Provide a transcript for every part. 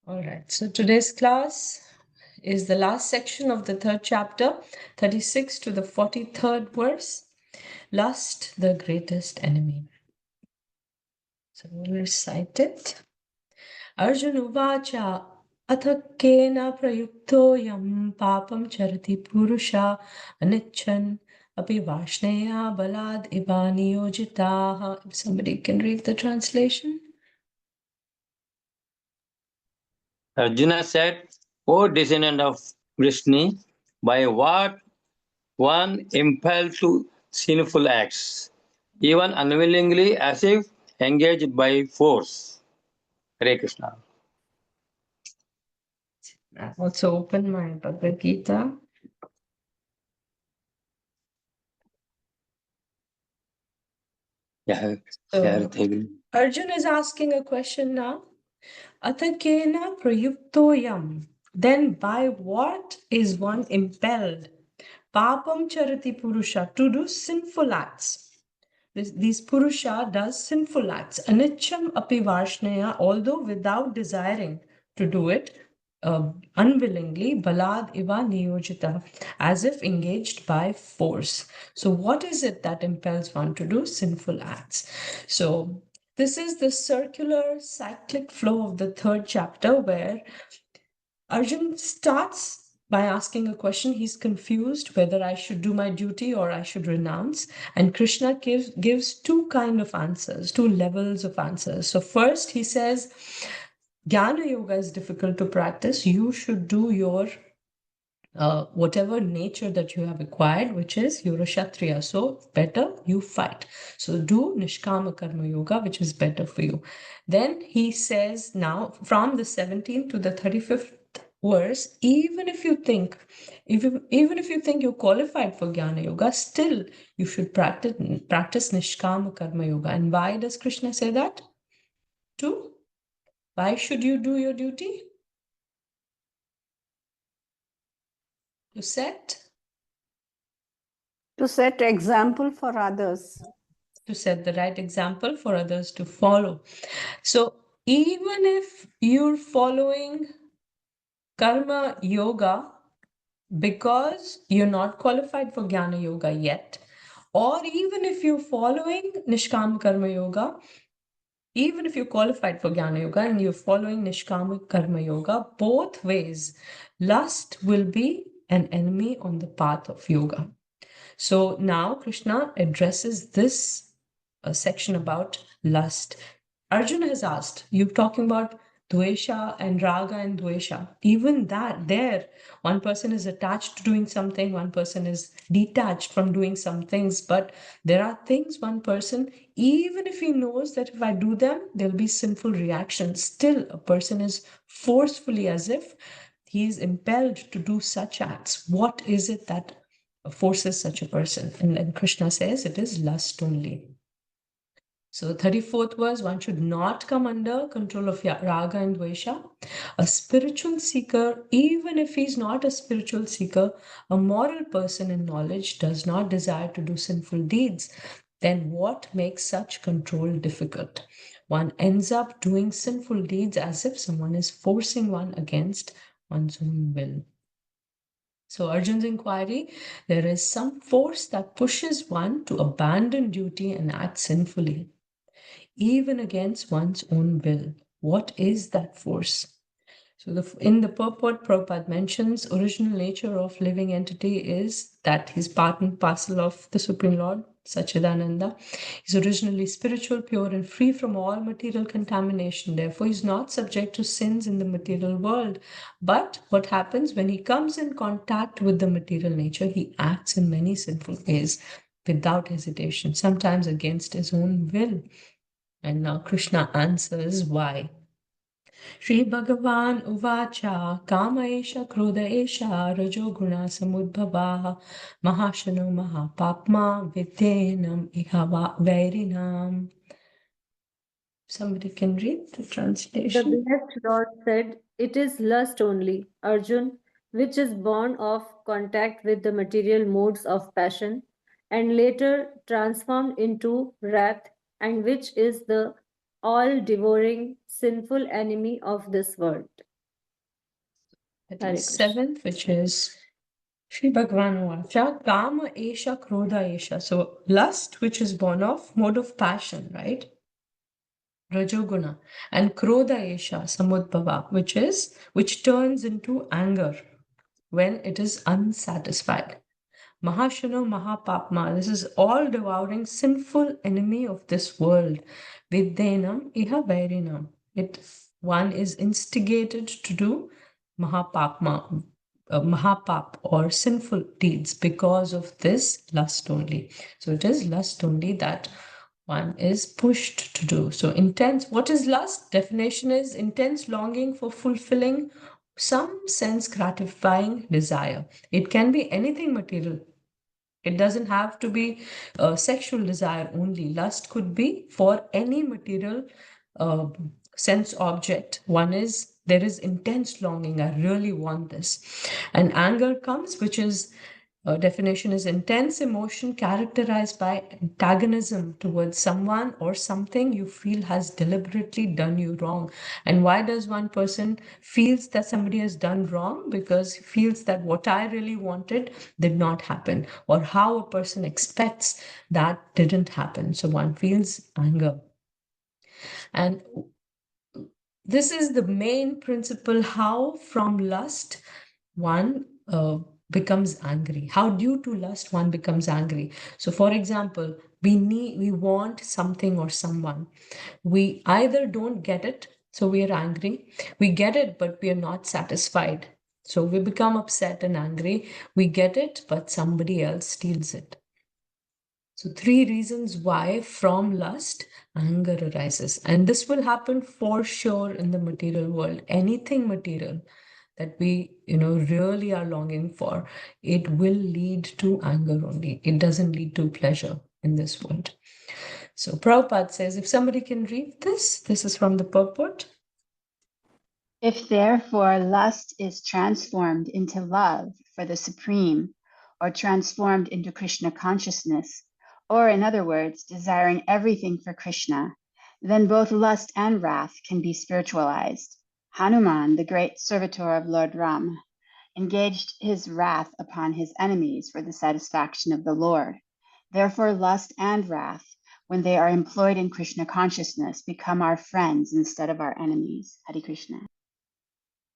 All right, so today's class is the last section of the third chapter, 36 to the 43rd verse. Lust, the greatest enemy. So we'll recite it. Arjuna Vacha Athakena Prayuktoyam Papam Charati Purusha Anichan Api Vashneya Balad Ivani Yojitaha. If somebody can read the translation. Arjuna said, O descendant of Krishna, by what one impelled to sinful acts, even unwillingly as if engaged by force. Hare Krishna. I also open my Bhagavad Gita. Yeah, So, Arjun is asking a question now. Athakena prayuktoyam. Then by what is one impelled? Papam charati purusha, to do sinful acts. These purusha does sinful acts. Anicham api varshnaya, although without desiring to do it, unwillingly, balad iva niyojita, as if engaged by force. So, what is it that impels one to do sinful acts? So, this is the circular cyclic flow of the third chapter where Arjun starts by asking a question. He's confused whether I should do my duty or I should renounce. And Krishna gives two kind of answers, two levels of answers. So first he says, Jnana Yoga is difficult to practice. You should do your whatever nature that you have acquired, which is you're a Kshatriya. So better you fight. So do Nishkama Karma Yoga, which is better for you. Then he says now from the 17th to the 35th verse, even if you think you're qualified for Jnana Yoga, still you should practice Nishkama Karma Yoga. And why does Krishna say that? Why should you do your duty? To set example for others. To set the right example for others to follow. So even if you're following Karma Yoga because you're not qualified for Jnana Yoga yet, or even if you're following Nishkama Karma Yoga, even if you're qualified for Jnana Yoga and you're following Nishkama Karma Yoga, both ways, lust will be an enemy on the path of yoga. So now Krishna addresses this section about lust. Arjuna has asked, you're talking about Dvesha and Raga and Dvesha. Even that, there, one person is attached to doing something, one person is detached from doing some things. But there are things one person, even if he knows that if I do them, there'll be sinful reactions, still a person is forcefully, as if he is impelled to do such acts. What is it that forces such a person? And then Krishna says it is lust only. So 34th verse, one should not come under control of Raga and Dvesha. A spiritual seeker, even if he's not a spiritual seeker, a moral person in knowledge does not desire to do sinful deeds. Then what makes such control difficult? One ends up doing sinful deeds as if someone is forcing one against one's own will. So Arjun's inquiry, there is some force that pushes one to abandon duty and act sinfully, even against one's own will. What is that force? So in the purport, Prabhupada mentions original nature of living entity is that he's part and parcel of the Supreme Lord, Sachidananda. He's originally spiritual, pure, and free from all material contamination. Therefore, he's not subject to sins in the material world. But what happens when he comes in contact with the material nature, he acts in many sinful ways without hesitation, sometimes against his own will. And now Krishna answers why. Shri Bhagavan Uvacha Kama Esha Krodha Esha Rajo Guna Samudbhava Mahashano Mahapapma Vidyenam Ihava Vairinam. Somebody can read the The translation. blessed Lord said, it is lust only, Arjun, which is born of contact with the material modes of passion and later transformed into wrath, and which is the all devouring sinful enemy of this world. 37th, which is Shri Bhagavan Vacha, Kama Esha Krodha Esha. So lust, which is born of mode of passion, right? Rajoguna. And Krodha Esha, Samudbhava, which turns into anger when it is unsatisfied. Mahashano Mahapapma, this is all devouring sinful enemy of this world. Vidyenam iha vairinam. One is instigated to do Mahapapma, Mahapap or sinful deeds because of this lust only. So it is lust only that one is pushed to do. So intense, what is lust? Definition is intense longing for fulfilling some sense gratifying desire. It can be anything material. It doesn't have to be sexual desire only. Lust could be for any material sense object. One is there is intense longing. I really want this. And anger comes, which is definition is intense emotion characterized by antagonism towards someone or something you feel has deliberately done you wrong. And why does one person feels that somebody has done wrong? Because he feels that what I really wanted did not happen, or how a person expects that didn't happen. So one feels anger. And this is the main principle how from lust one becomes angry. How due to lust one becomes angry. So for example, we want something or someone. We either don't get it, so we are angry. We get it, but we are not satisfied. So we become upset and angry. We get it, but somebody else steals it. So 3 reasons why from lust anger arises. And this will happen for sure in the material world. Anything material that we really are longing for, it will lead to anger only. It doesn't lead to pleasure in this world. So Prabhupada says, if somebody can read this is from the purport. If therefore lust is transformed into love for the Supreme, or transformed into Krishna consciousness, or in other words, desiring everything for Krishna, then both lust and wrath can be spiritualized. Hanuman, the great servitor of Lord Ram, engaged his wrath upon his enemies for the satisfaction of the Lord. Therefore, lust and wrath, when they are employed in Krishna consciousness, become our friends instead of our enemies. Hare Krishna.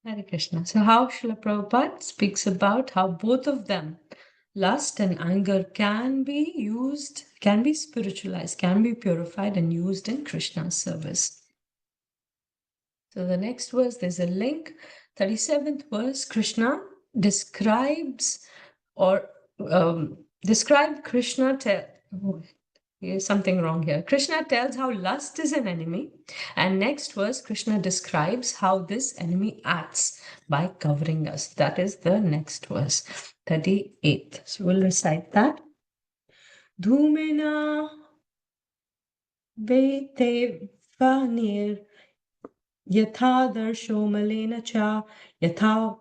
Hare Krishna. So how Srila Prabhupada speaks about how both of them, lust and anger, can be used, can be spiritualized, can be purified and used in Krishna's service. So the next verse, there's a link. 37th verse, Krishna describes Krishna here's something wrong here. Krishna tells how lust is an enemy. And next verse, Krishna describes how this enemy acts by covering us. That is the next verse, 38th. So we'll recite that. Dhumena vete vanir yatha darsho malena cha yatha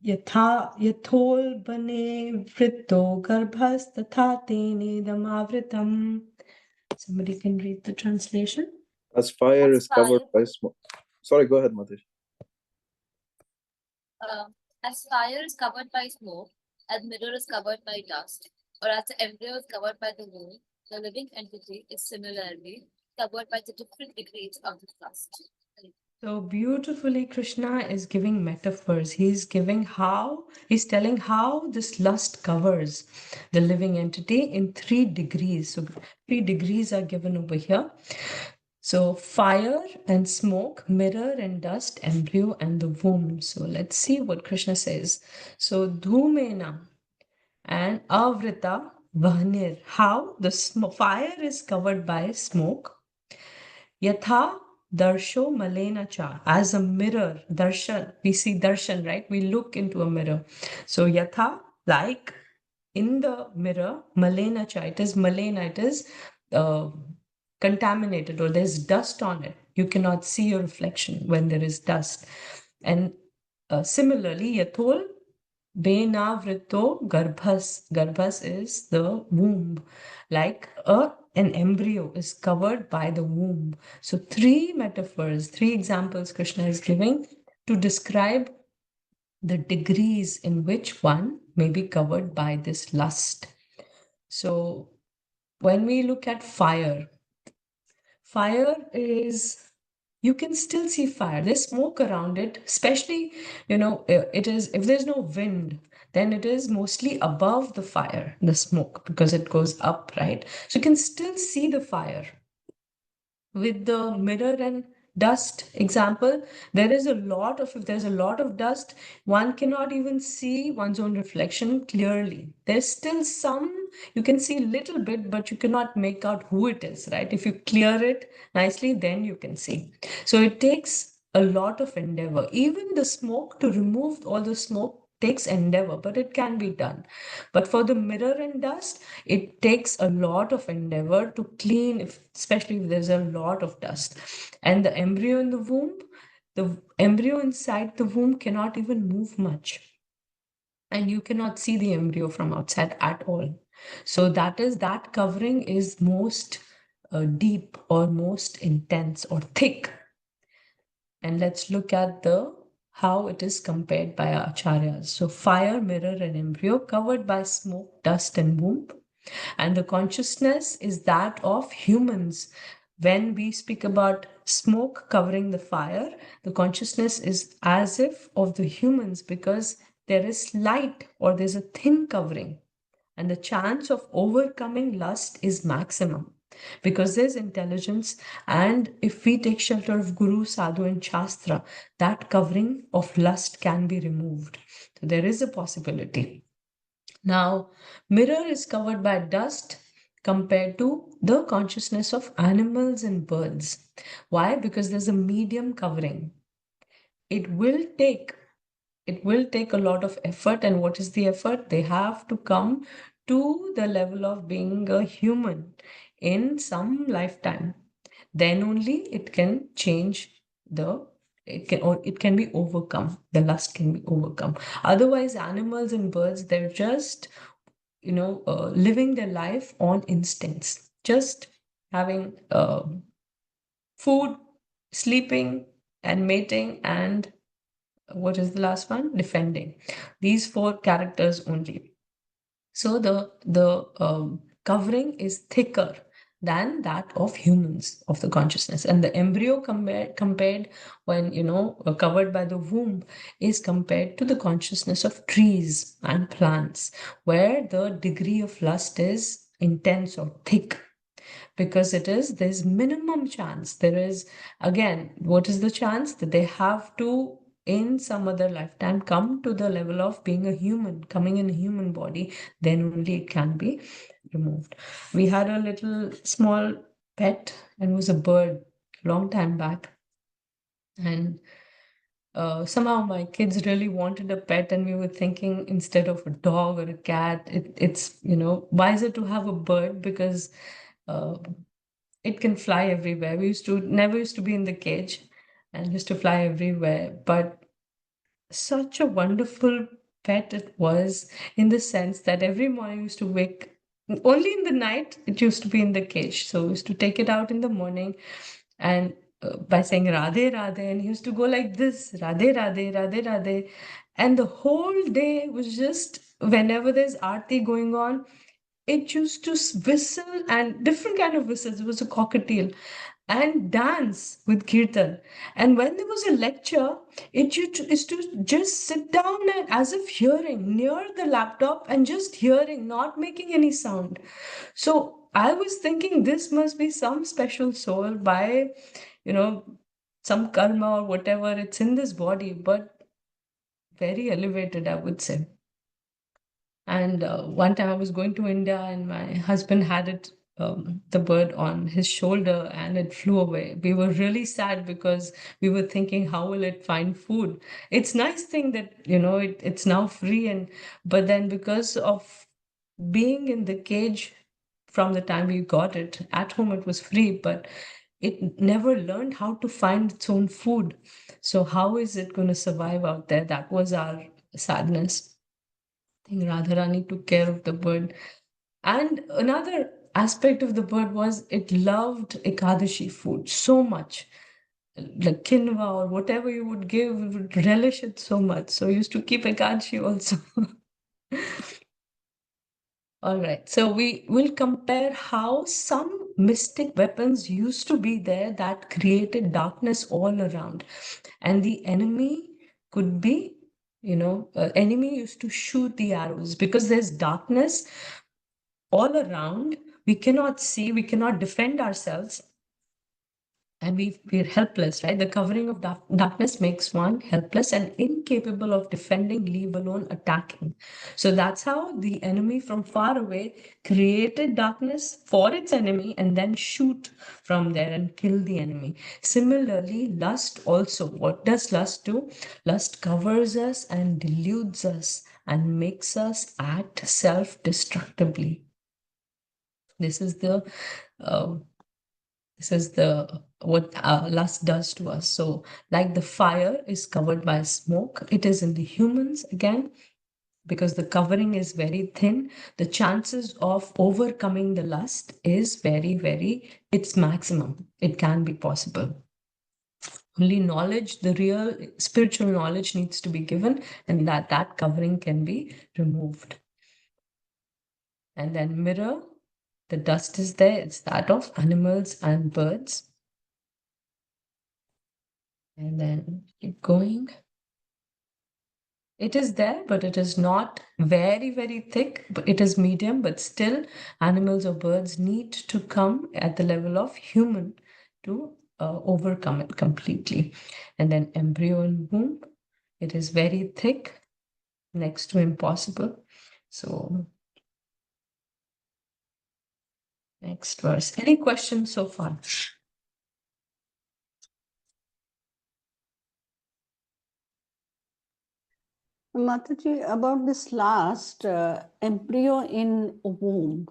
yathol bane vrito garbhas tatha tene damavritam. Somebody can read the translation. As fire is covered by smoke. Sorry, go ahead, Matish. As fire is covered by smoke, as mirror is covered by dust, or as the embryo is covered by the womb, the living entity is similarly covered by the different degrees of the dust. So beautifully, Krishna is giving metaphors. He's telling how this lust covers the living entity in 3 degrees. So 3 degrees are given over here. So fire and smoke, mirror and dust, embryo and the womb. So let's see what Krishna says. So dhumena and avrita vahnir. How the fire is covered by smoke. Yatha darsho malena cha, as a mirror, darshan, we see darshan, right? We look into a mirror. So yatha, like in the mirror, malena cha, it is malena, it is contaminated, or there's dust on it. You cannot see your reflection when there is dust. And similarly, yathol benavrito garbhas. Garbhas is the womb, like an embryo is covered by the womb. So 3 metaphors, 3 examples Krishna is giving to describe the degrees in which one may be covered by this lust. So when we look at fire, fire is, you can still see fire. There's smoke around it, especially, it is, if there's no wind, then it is mostly above the fire, the smoke, because it goes up, right? So you can still see the fire. With the mirror and dust example, if there's a lot of dust, one cannot even see one's own reflection clearly. There's still some, you can see a little bit, but you cannot make out who it is, right? If you clear it nicely, then you can see. So it takes a lot of endeavor. Even the smoke, to remove all the smoke takes endeavor, but it can be done. But for the mirror and dust, it takes a lot of endeavor to clean, especially if there's a lot of dust. And the embryo in the womb, the embryo inside the womb cannot even move much. And you cannot see the embryo from outside at all. So that covering is most deep or most intense or thick. And let's look at how it is compared by our acharyas. So fire, mirror, and embryo covered by smoke, dust, and womb. And the consciousness is that of humans. When we speak about smoke covering the fire, the consciousness is as if of the humans, because there is light or there's a thin covering. And the chance of overcoming lust is maximum, because there's intelligence. And if we take shelter of Guru, Sadhu, and Shastra, that covering of lust can be removed. So there is a possibility. Now, mirror is covered by dust compared to the consciousness of animals and birds. Why? Because there's a medium covering. It will take a lot of effort. And what is the effort? They have to come to the level of being a human in some lifetime. Then only it can change it can be overcome. The lust can be overcome. Otherwise, animals and birds, they're just living their life on instincts, just having food, sleeping, and mating, and what is the last one? Defending. These 4 characters only. So the covering is thicker than that of humans, of the consciousness. And the embryo compared when covered by the womb is compared to the consciousness of trees and plants, where the degree of lust is intense or thick. Because there's minimum chance. There is, again, what is the chance? That they have to, in some other lifetime, come to the level of being a human, coming in a human body, then only it can be removed. We had a little small pet, and it was a bird, long time back. And somehow my kids really wanted a pet, and we were thinking, instead of a dog or a cat, it's wiser to have a bird, because it can fly everywhere. We never used to be in the cage and used to fly everywhere. But such a wonderful pet it was, in the sense that every morning we used to wake, only in the night it used to be in the cage. So we used to take it out in the morning, and by saying Radhe Radhe, and he used to go like this, Radhe Radhe, Radhe Radhe. And the whole day was just, whenever there's aarti going on, it used to whistle, and different kind of whistles. It was a cockatiel, and dance with kirtan. And when there was a lecture, is to just sit down and, as if hearing, near the laptop, and just hearing, not making any sound. So I was thinking, this must be some special soul, by some karma or whatever, it's in this body, but very elevated, I would say. And one time I was going to India, and my husband had the bird on his shoulder, and it flew away. We were really sad, because we were thinking, how will it find food? It's nice thing that, it's now free, but then, because of being in the cage from the time we got it, at home it was free, but it never learned how to find its own food. So how is it going to survive out there? That was our sadness. I think Radharani took care of the bird. And another aspect of the bird was, it loved Ekadashi food so much. like quinoa or whatever you would give, we would relish it so much. So I used to keep Ekadashi also. All right, so we will compare how some mystic weapons used to be there that created darkness all around. And the enemy could be, enemy used to shoot the arrows because there's darkness all around. We cannot see, we cannot defend ourselves. And we're helpless, right? The covering of darkness makes one helpless and incapable of defending, leave alone attacking. So that's how the enemy from far away created darkness for its enemy and then shoot from there and kill the enemy. Similarly, lust also. What does lust do? Lust covers us and deludes us and makes us act self-destructively. This is the what lust does to us. So like the fire is covered by smoke, it is in the humans again, because the covering is very thin. The chances of overcoming the lust is it's maximum. It can be possible. Only knowledge, the real spiritual knowledge needs to be given, and that covering can be removed. And then mirror, the dust is there, it's that of animals and birds. And then keep going. It is there, but it is not very thick, but it is medium, but still animals or birds need to come at the level of human to overcome it completely. And then embryo and womb, it is very thick, next to impossible. So next verse. Any questions so far? Mataji, about this last embryo in womb.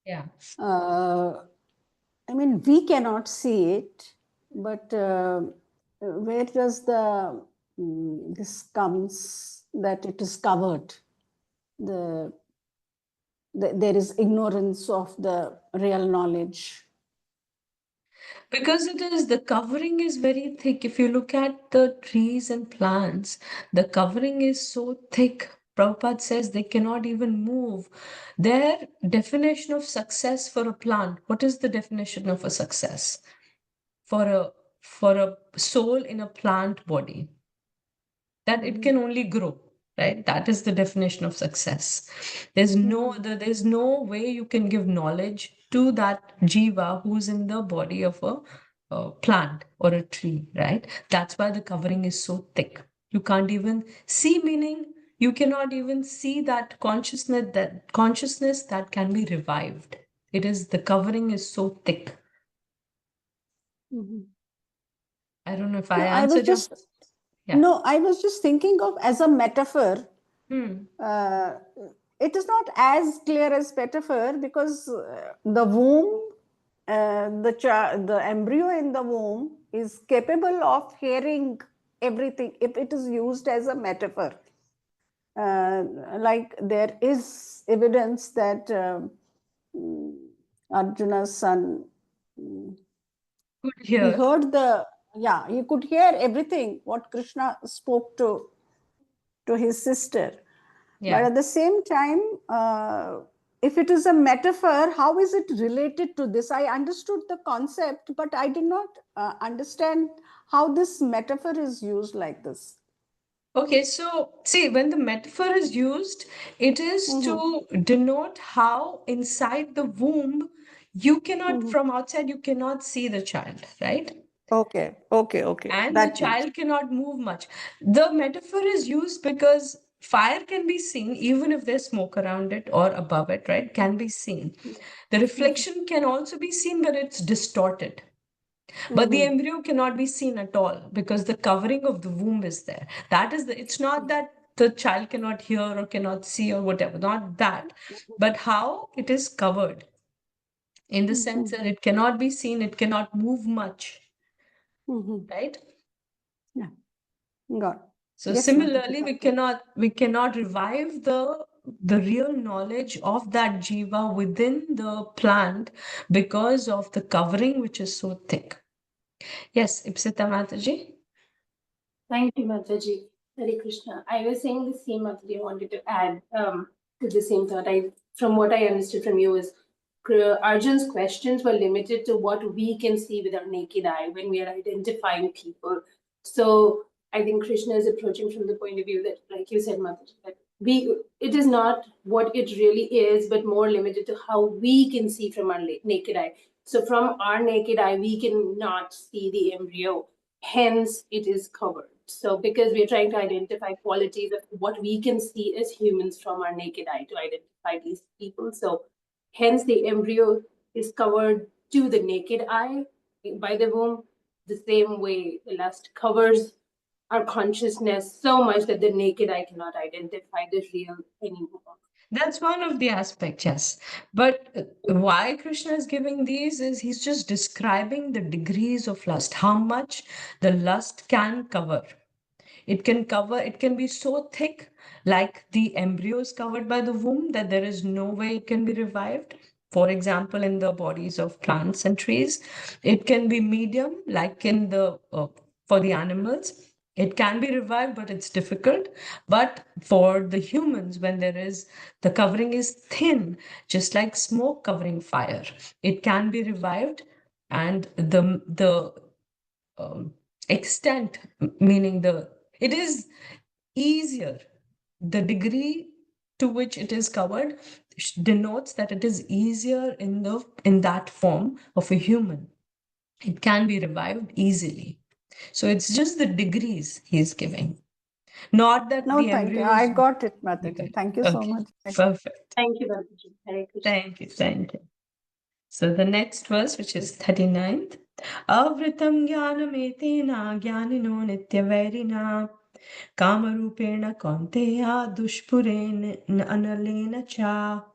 Yeah. I mean, we cannot see it, but where does this comes that it is covered? There is ignorance of the real knowledge. Because the covering is very thick. If you look at the trees and plants, the covering is so thick. Prabhupada says they cannot even move. Their definition of success for a plant, what is the definition of a success? For a soul in a plant body, that it can only grow, right? That is the definition of success. There's no way you can give knowledge to that jiva who's in the body of a plant or a tree, right? That's why the covering is so thick. You can't even see meaning. You cannot even see that consciousness that can be revived. The covering is so thick. I don't know if I answered your... Yeah. No, I was just thinking of as a metaphor. It is not as clear as metaphor because the womb, the embryo in the womb is capable of hearing everything if it is used as a metaphor. Like there is evidence that Arjuna's son, he heard he could hear everything what Krishna spoke to his sister. Yeah. But at the same time, if it is a metaphor, how is it related to this? I understood the concept, but I did not understand how this metaphor is used like this. Okay, so see, when the metaphor is used, it is to denote how inside the womb you cannot, from outside, you cannot see the child, right? Okay. And the child cannot move much. The metaphor is used because fire can be seen even if there's smoke around it or above it, right? Can be seen. The reflection can also be seen, but it's distorted. But the embryo cannot be seen at all because the covering of the womb is there. It's not that the child cannot hear or cannot see or whatever, not that, but how it is covered in the sense that it cannot be seen, it cannot move much, right? Yeah, got it. So Yes, similarly, Mataji. we cannot revive the real knowledge of that jiva within the plant because of the covering which is so thick. Yes, Ipsita Mataji. Thank you, Mataji. Hare Krishna. I was saying the same, Mataji. I wanted to add to the same thought. From what I understood from you, is Arjun's questions were limited to what we can see with our naked eye when we are identifying people. So I think Krishna is approaching from the point of view that, like you said, Mataji, that it is not what it really is, but more limited to how we can see from our naked eye. So from our naked eye, we cannot see the embryo. Hence, it is covered. So because we're trying to identify qualities of what we can see as humans from our naked eye to identify these people. So hence the embryo is covered to the naked eye by the womb, the same way the lust covers our consciousness so much that the naked eye cannot identify the real anymore. That's one of the aspects, yes. But why Krishna is giving these is he's just describing the degrees of lust, how much the lust can cover. It can be so thick, like the embryo is covered by the womb, that there is no way it can be revived. For example, in the bodies of plants and trees, it can be medium, like in the for the animals. It can be revived, but it's difficult. But for the humans, when the covering is thin, just like smoke covering fire, it can be revived, and the extent, meaning it is easier. The degree to which it is covered denotes that it is easier in that form of a human. It can be revived easily. So it's just the degrees he's giving, not that No, the thank you. embryo I is. got it, You Mataji. got it. Thank you so Okay, much. perfect. Thank you, Mataji. Hare Krishna. Thank you. So the next verse, which is 39th. Avritam jnanametena jnanino nityavairina kamarupena kaunteya dushpurena analena cha.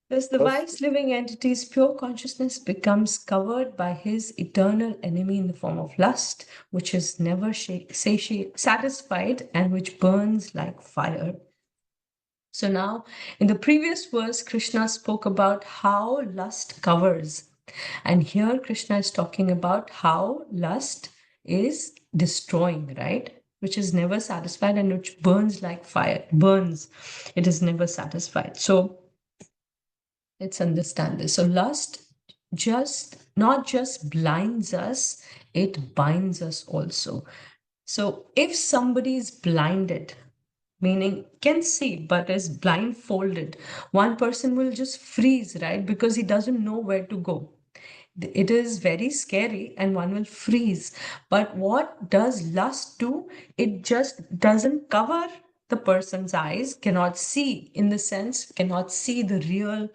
Thus, the wise living entity's pure consciousness becomes covered by his eternal enemy in the form of lust, which is never satisfied and which burns like fire. So now, in the previous verse, Krishna spoke about how lust covers. And here, Krishna is talking about how lust is destroying, right? Which is never satisfied and which burns like fire. Burns. It is never satisfied. So let's understand this. So lust not just blinds us, it binds us also. So if somebody is blinded, meaning can see but is blindfolded, one person will just freeze, right? Because he doesn't know where to go. It is very scary and one will freeze. But what does lust do? It just doesn't cover the person's eyes, cannot see, in the sense, cannot see the real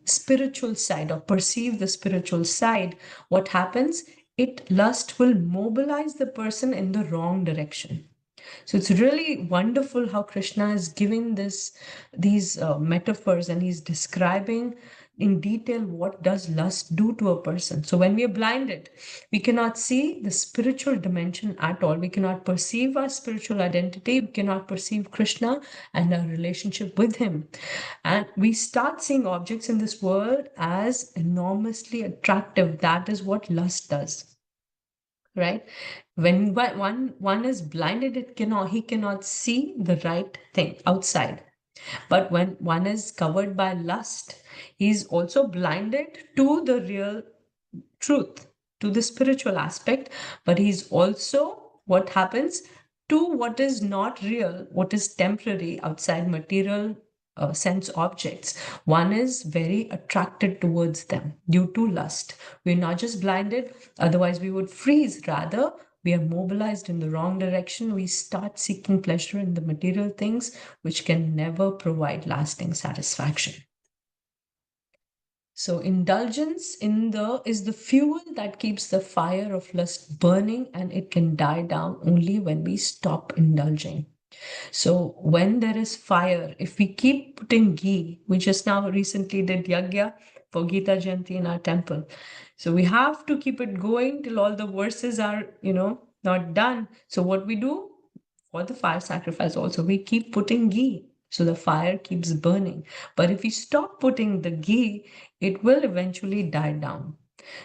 spiritual side or perceive the spiritual side. What happens? Lust will mobilize the person in the wrong direction. So it's really wonderful how Krishna is giving these metaphors, and he's describing in detail what does lust do to a person. So when we are blinded, we cannot see the spiritual dimension at all. We cannot perceive our spiritual identity. We cannot perceive Krishna and our relationship with him. And we start seeing objects in this world as enormously attractive. That is what lust does. Right? When one is blinded, he cannot see the right thing outside. But when one is covered by lust, he's also blinded to the real truth, to the spiritual aspect. But he's also, what happens, to what is not real, what is temporary outside material sense objects. One is very attracted towards them due to lust. We're not just blinded, otherwise we would freeze. Rather, we are mobilized in the wrong direction. We start seeking pleasure in the material things, which can never provide lasting satisfaction. So indulgence is the fuel that keeps the fire of lust burning, and it can die down only when we stop indulging. So when there is fire, if we keep putting ghee, we just now recently did yagya for Gita Jayanti in our temple. So we have to keep it going till all the verses are, not done. So what we do for the fire sacrifice also, we keep putting ghee. So the fire keeps burning. But if we stop putting the ghee, it will eventually die down.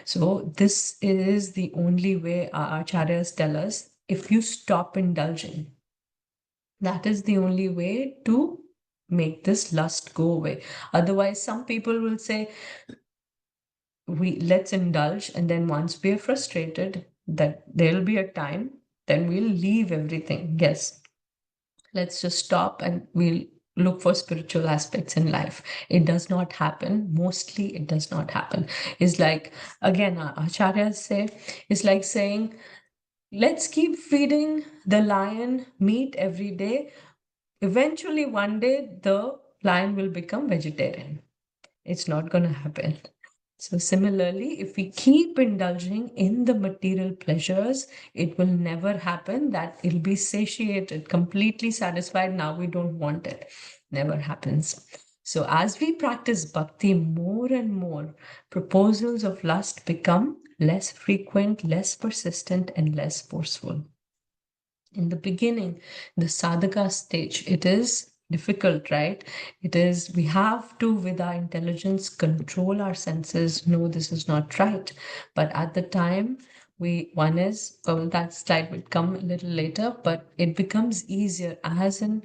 So this is the only way our acharyas tell us, if you stop indulging, that is the only way to make this lust go away. Otherwise, some people will say, let's indulge, and then once we are frustrated, that there'll be a time, then we'll leave everything. Yes, let's just stop and we'll look for spiritual aspects in life. It does not happen. Mostly it does not happen. It's like, again, our acharyas say, it's like saying, let's keep feeding the lion meat every day. Eventually, one day, the lion will become vegetarian. It's not going to happen. So, similarly, if we keep indulging in the material pleasures, it will never happen that it'll be satiated, completely satisfied. Now we don't want it. Never happens. So, as we practice bhakti more and more, proposals of lust become less frequent, less persistent, and less forceful. In the beginning, the sadhaka stage, it is difficult, right? It is, we have to, with our intelligence, control our senses. No, this is not right. But at the time, one is, well, that slide will come a little later, but it becomes easier as the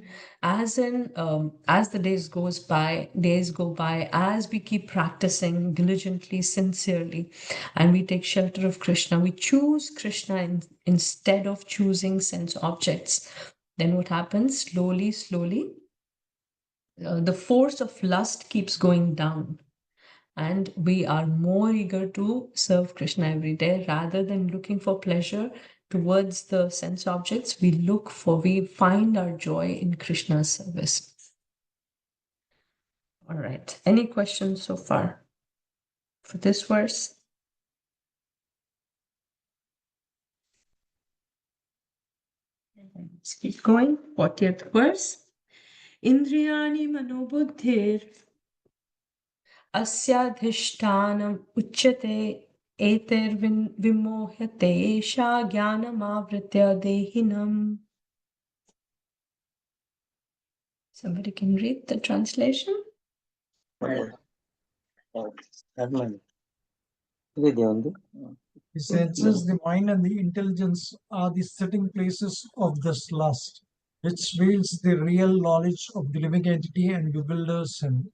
days go by, as we keep practicing diligently, sincerely, and we take shelter of Krishna, we choose Krishna instead of choosing sense objects. Then what happens? Slowly, the force of lust keeps going down, and we are more eager to serve Krishna every day rather than looking for pleasure towards the sense objects. We find our joy in Krishna's service. All right. Any questions so far for this verse? Let's keep going. 40th verse. Indriyani manobuddhir asyadhishtanam uchyate eter vimohyate esha jnanam avritya dehinam. Somebody can read the translation? The senses, the mind, and the intelligence are the sitting places of this lust, which veils the real knowledge of the living entity and bewilders him.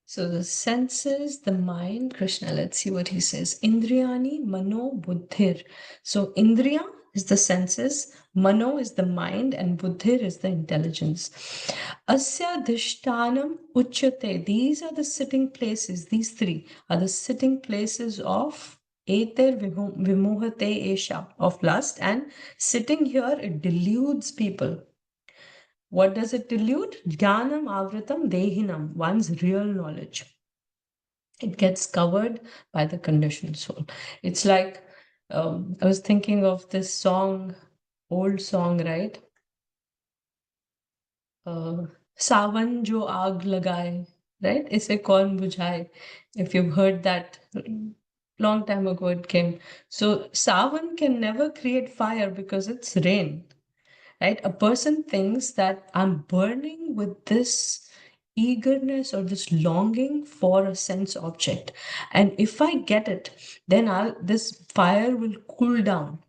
So the senses, the mind, Krishna, let's see what he says. Indriyani mano buddhir. So Indriya is the senses, mano is the mind, and buddhir is the intelligence. Asya dhishtanam uchyate. These are the sitting places, these three are the sitting places of eter vimohate esha, of lust, and sitting here, it deludes people. What does it delude? Jnanam avritam dehinam, one's real knowledge. It gets covered by the conditioned soul. It's like, I was thinking of this song, old song, right? Sawan jo aag lagaye, right? Ise kaun bujhaye. If you've heard that, long time ago it came. So Sawan can never create fire because it's rain. Right? A person thinks that I'm burning with this eagerness or this longing for a sense object. And if I get it, then this fire will cool down,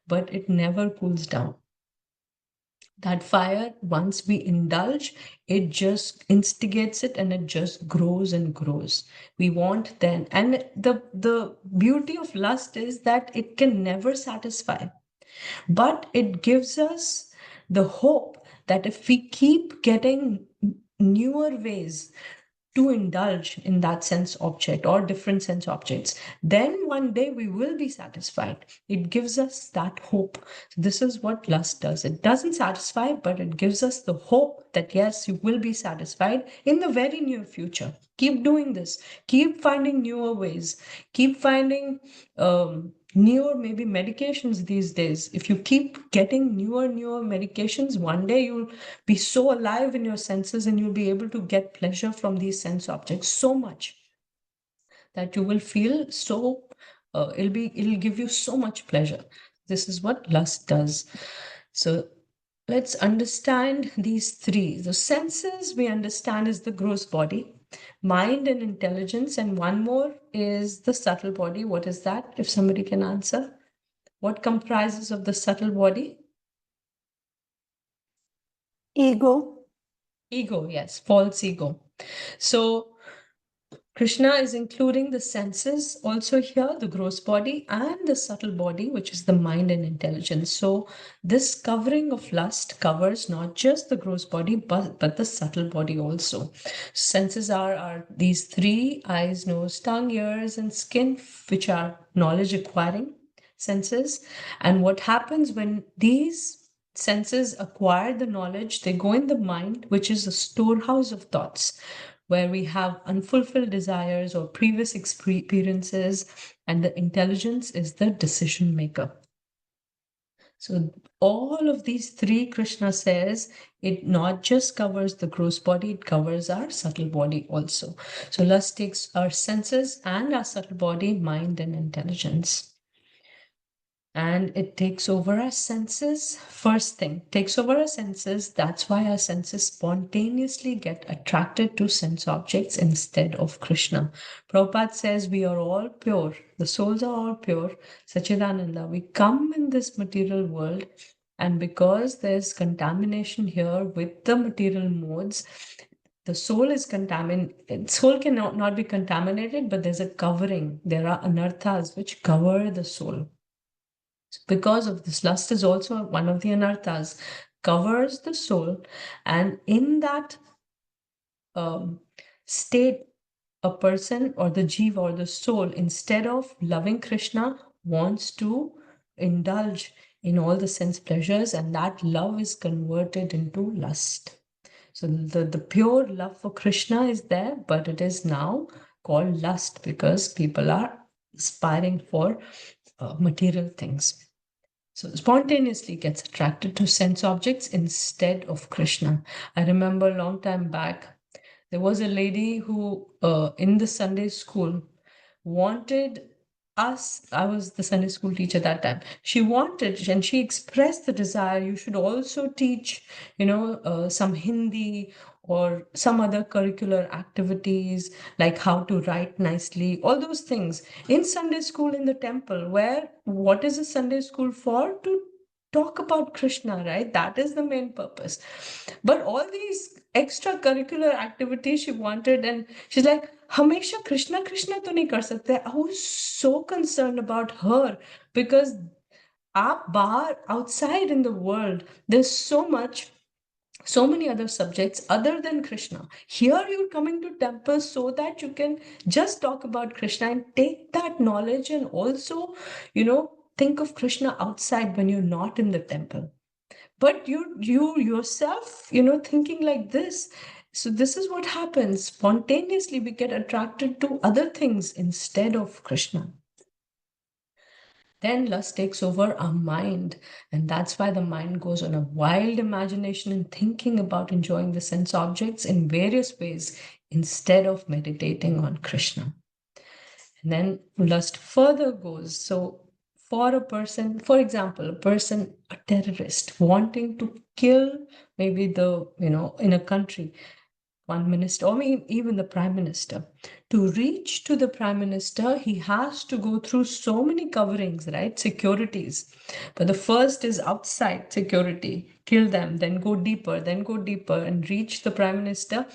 but it never cools down. That fire, once we indulge, it just instigates it and it just grows and grows. We want then, and the beauty of lust is that it can never satisfy, but it gives us the hope that if we keep getting newer ways to indulge in that sense object or different sense objects, then one day we will be satisfied. It gives us that hope. This is what lust does. It doesn't satisfy, but it gives us the hope that yes, you will be satisfied in the very near future. Keep doing this. Keep finding newer ways. Keep finding newer maybe medications these days. If you keep getting newer medications, one day you'll be so alive in your senses and you'll be able to get pleasure from these sense objects so much that you will feel so it'll give you so much pleasure. This is what lust does. So let's understand these three. The senses we understand is the gross body, mind and intelligence, and one more is the subtle body. What is that? If somebody can answer. What comprises of the subtle body? Ego. Ego, yes, false ego. So Krishna is including the senses also here, the gross body and the subtle body, which is the mind and intelligence. So this covering of lust covers not just the gross body, but the subtle body also. Senses are these three: eyes, nose, tongue, ears, and skin, which are knowledge acquiring senses. And what happens when these senses acquire the knowledge, they go in the mind, which is a storehouse of thoughts, where we have unfulfilled desires or previous experiences, and the intelligence is the decision maker. So all of these three, Krishna says, it not just covers the gross body, it covers our subtle body also. So lust takes our senses and our subtle body, mind and intelligence. And it takes over our senses. First thing, takes over our senses. That's why our senses spontaneously get attracted to sense objects instead of Krishna. Prabhupada says we are all pure. The souls are all pure. Sachidananda. We come in this material world, and because there's contamination here with the material modes, the soul is contaminated. Soul cannot not be contaminated, but there's a covering. There are anarthas which cover the soul. Because of this, lust is also one of the anarthas, covers the soul, and in that state, a person or the jiva or the soul, instead of loving Krishna, wants to indulge in all the sense pleasures, and that love is converted into lust. So the pure love for Krishna is there, but it is now called lust because people are aspiring for material things. So spontaneously gets attracted to sense objects instead of Krishna. I remember a long time back, there was a lady who in the Sunday school wanted us, I was the Sunday school teacher that time. She wanted, and she expressed the desire, you should also teach, some Hindi or some other curricular activities, like how to write nicely, all those things in Sunday school in the temple, where what is a Sunday school for? To talk about Krishna, right? That is the main purpose. But all these extracurricular activities she wanted, and she's like, Hamesha Krishna Krishna to nahi kar sakte. I was so concerned about her because outside in the world, there's so many other subjects other than Krishna. Here you're coming to temples so that you can just talk about Krishna and take that knowledge and also, think of Krishna outside when you're not in the temple. But you yourself, thinking like this. So this is what happens. Spontaneously, we get attracted to other things instead of Krishna. Then lust takes over our mind, and that's why the mind goes on a wild imagination and thinking about enjoying the sense objects in various ways instead of meditating on Krishna. And then lust further goes. So for a person, for example, a terrorist wanting to kill maybe in a country, one minister, or maybe even the prime minister. To reach to the prime minister, he has to go through so many coverings, right? Securities. But the first is outside security, kill them, then go deeper, and reach the prime minister,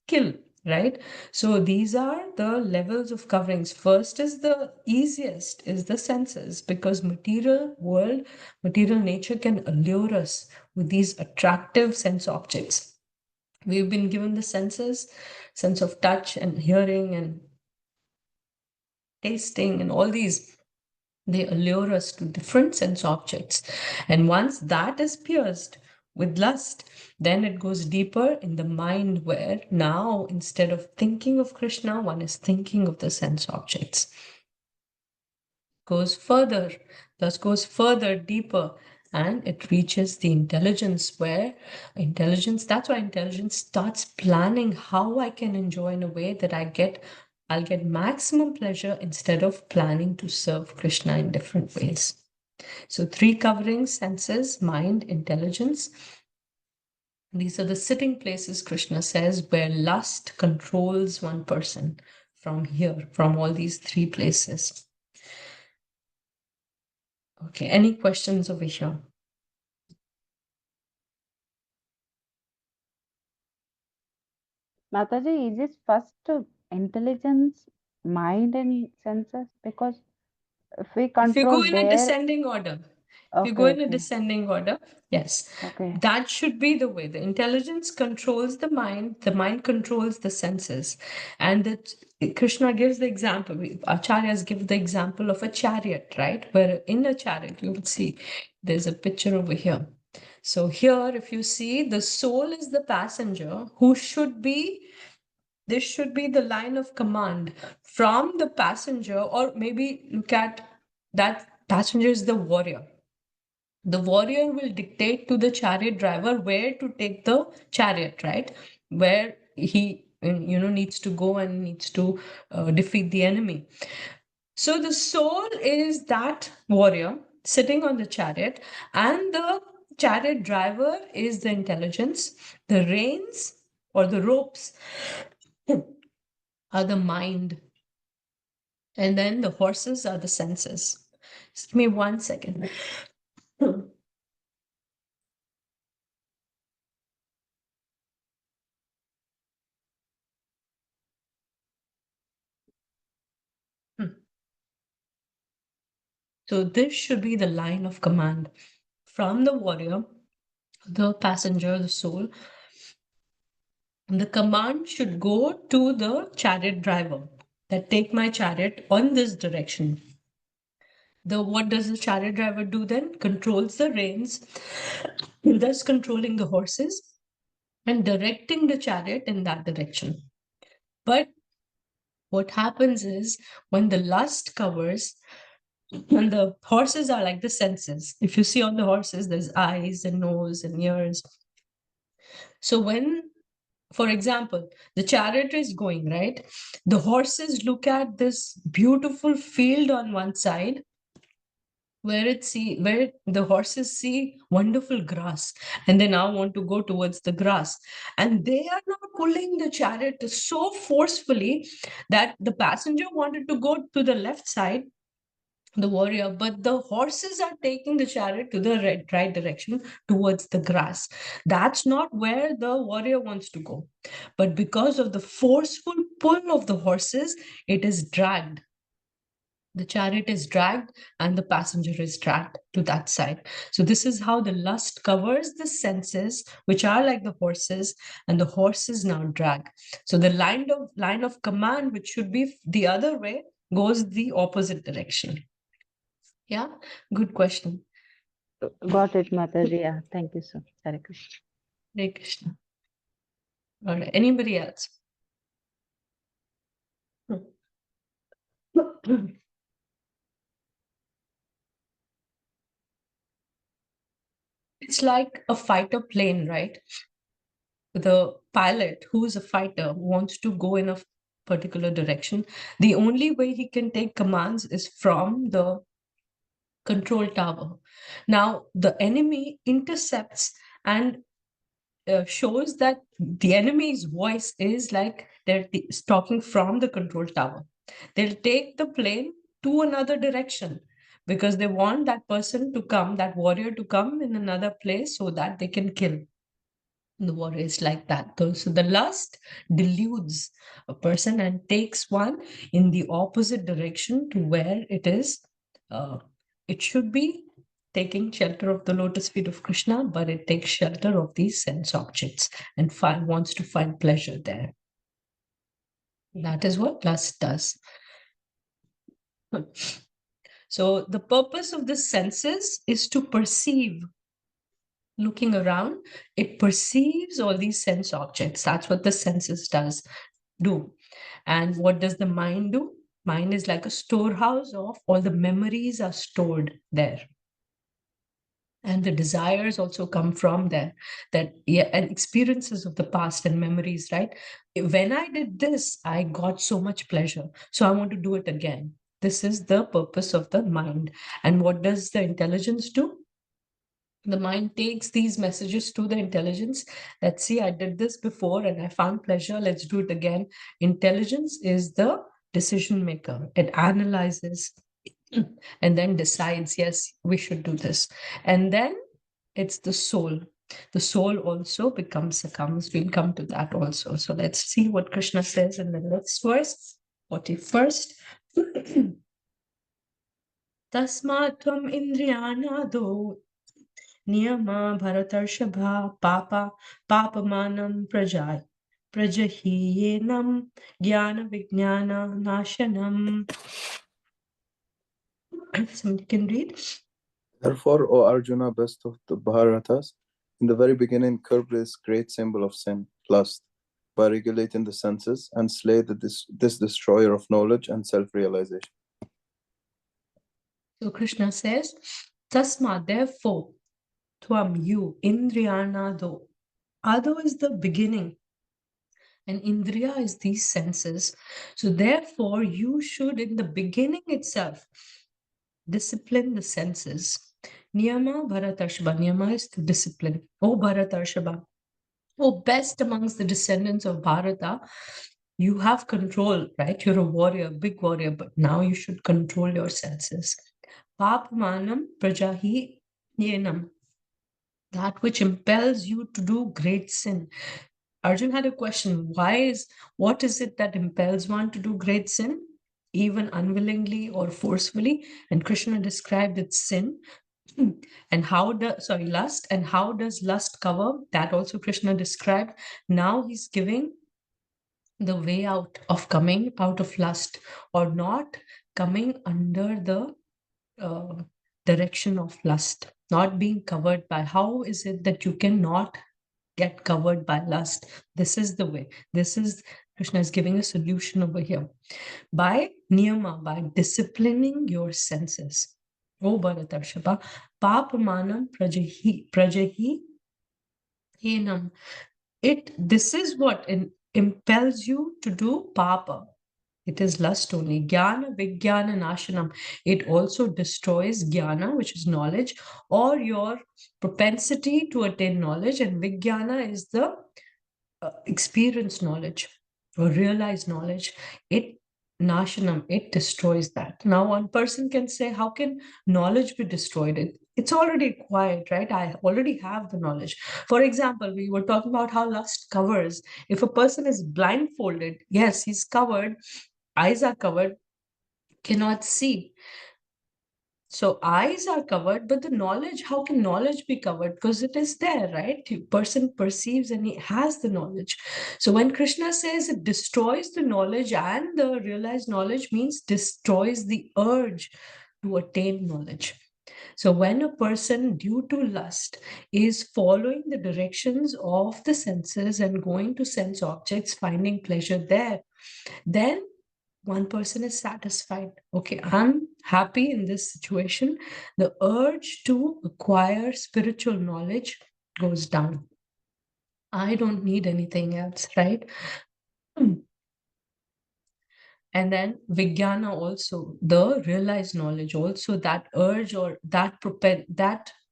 kill, right? So these are the levels of coverings. First is the easiest, is the senses, because material world, material nature can allure us with these attractive sense objects. We've been given the senses, sense of touch and hearing and tasting and all these. They allure us to different sense objects. And once that is pierced with lust, then it goes deeper in the mind, where now instead of thinking of Krishna, one is thinking of the sense objects. Goes further, thus goes further, deeper, and it reaches the intelligence, that's why intelligence starts planning how I can enjoy in a way that I'll get maximum pleasure instead of planning to serve Krishna in different ways. So 3 coverings: senses, mind, intelligence. These are the sitting places, Krishna says, where lust controls one person from here, from all these three places. Okay, any questions over here? Mataji, is it first intelligence, mind, and senses? Because if we If you go control in a there, descending order, if you go okay, in a okay, descending order, yes, okay. that should be the way. The intelligence controls the mind controls the senses. And that Krishna gives the example, Acharyas give the example of a chariot, right? Where in a chariot, you will see there's a picture over here. So here, if you see, the soul is the passenger who should be, this should be the line of command from the passenger, or maybe look at that passenger is the warrior. The warrior will dictate to the chariot driver where to take the chariot, right? Where he needs to go and needs to defeat the enemy. So the soul is that warrior sitting on the chariot, and the chariot driver is the intelligence. The reins or the ropes are the mind, and then the horses are the senses. Just give me 1 second. So this should be the line of command from the warrior, the passenger, the soul. The command should go to the chariot driver that take my chariot on this direction. What does the chariot driver do then? Controls the reins, thus controlling the horses and directing the chariot in that direction. But what happens is when the lust covers, and the horses are like the senses. If you see on the horses, there's eyes and nose and ears. So when, for example, the chariot is going, right? The horses look at this beautiful field on one side where the horses see wonderful grass, and they now want to go towards the grass, and they are now pulling the chariot so forcefully that the passenger wanted to go to the left side, the warrior, but the horses are taking the chariot to the right direction towards the grass. That's not where the warrior wants to go, but because of the forceful pull of the horses, it is dragged. The chariot is dragged and the passenger is dragged to that side. So this is how the lust covers the senses, which are like the horses, and the horses now drag. So the line of command, which should be the other way, goes the opposite direction. Yeah, good question. Got it, Mataji. Yeah, thank you, sir. Hare Krishna. Hare Krishna. All right, anybody else? It's like a fighter plane, right? The pilot, who is a fighter, wants to go in a particular direction. The only way he can take commands is from the control tower. Now, the enemy intercepts and shows that the enemy's voice is like they're talking from the control tower. They'll take the plane to another direction because they want that person to come, that warrior to come in another place so that they can kill. The warrior is like that. So the lust deludes a person and takes one in the opposite direction to where it should be taking shelter of the lotus feet of Krishna, but it takes shelter of these sense objects and wants to find pleasure there. That is what lust does. So the purpose of the senses is to perceive. Looking around, it perceives all these sense objects. That's what the senses do. And what does the mind do? Mind is like a storehouse of all the memories are stored there. And the desires also come from there, and experiences of the past and memories, right? When I did this, I got so much pleasure, so I want to do it again. This is the purpose of the mind. And what does the intelligence do? The mind takes these messages to the intelligence. Let's see, I did this before and I found pleasure. Let's do it again. Intelligence is the decision maker. It analyzes and then decides, yes, we should do this. And then it's the soul. The soul also succumbs. We'll come to that also. So let's see what Krishna says in the next verse, 41st. Tasmatvam indriyanado niyama bharatarshava papamanam prajahiyenam jnana vijnana nashanam. Somebody can read. Therefore, O Arjuna, best of the Bharatas, in the very beginning curb this great symbol of sin, lust, by regulating the senses, and slay this destroyer of knowledge and self-realization. So Krishna says, Tasma, therefore, Tvam, you, Indriyanado. Ado is the beginning, and Indriya is these senses. So therefore, you should, in the beginning itself, discipline the senses. Niyama Bharatarshaba. Niyama is to discipline. O Bharatarshaba. O best amongst the descendants of Bharata, you have control, right? You're a warrior, big warrior, but now you should control your senses. Papamanam prajahi yenam. That which impels you to do great sin. Arjun had a question. What is it that impels one to do great sin? Even unwillingly or forcefully? And Krishna described its sin. And lust. And how does lust cover? That also Krishna described. Now he's giving the way out of coming out of lust, or not coming under the direction of lust, not being covered by. How is it that you cannot get covered by lust? This is the way. Krishna is giving a solution over here. By niyama, by disciplining your senses. O Bharatarshaba, papamanam prajahi henam. This is what impels you to do papa. It is lust only. Jnana vijnana nashanam. It also destroys jnana, which is knowledge, or your propensity to attain knowledge. And vijnana is the experienced knowledge or realized knowledge. Nashanam, it destroys that. Now, one person can say, how can knowledge be destroyed? It's already acquired, right? I already have the knowledge. For example, we were talking about how lust covers. If a person is blindfolded, yes, he's covered, eyes are covered, cannot see. So eyes are covered, but the knowledge, how can knowledge be covered? Because it is there, right? The person perceives and he has the knowledge. So when Krishna says it destroys the knowledge, and the realized knowledge means destroys the urge to attain knowledge. So when a person, due to lust, is following the directions of the senses and going to sense objects, finding pleasure there, then one person is satisfied. Okay, I'm happy in this situation. The urge to acquire spiritual knowledge goes down. I don't need anything else, right? And then Vijnana also, the realized knowledge, also that urge or that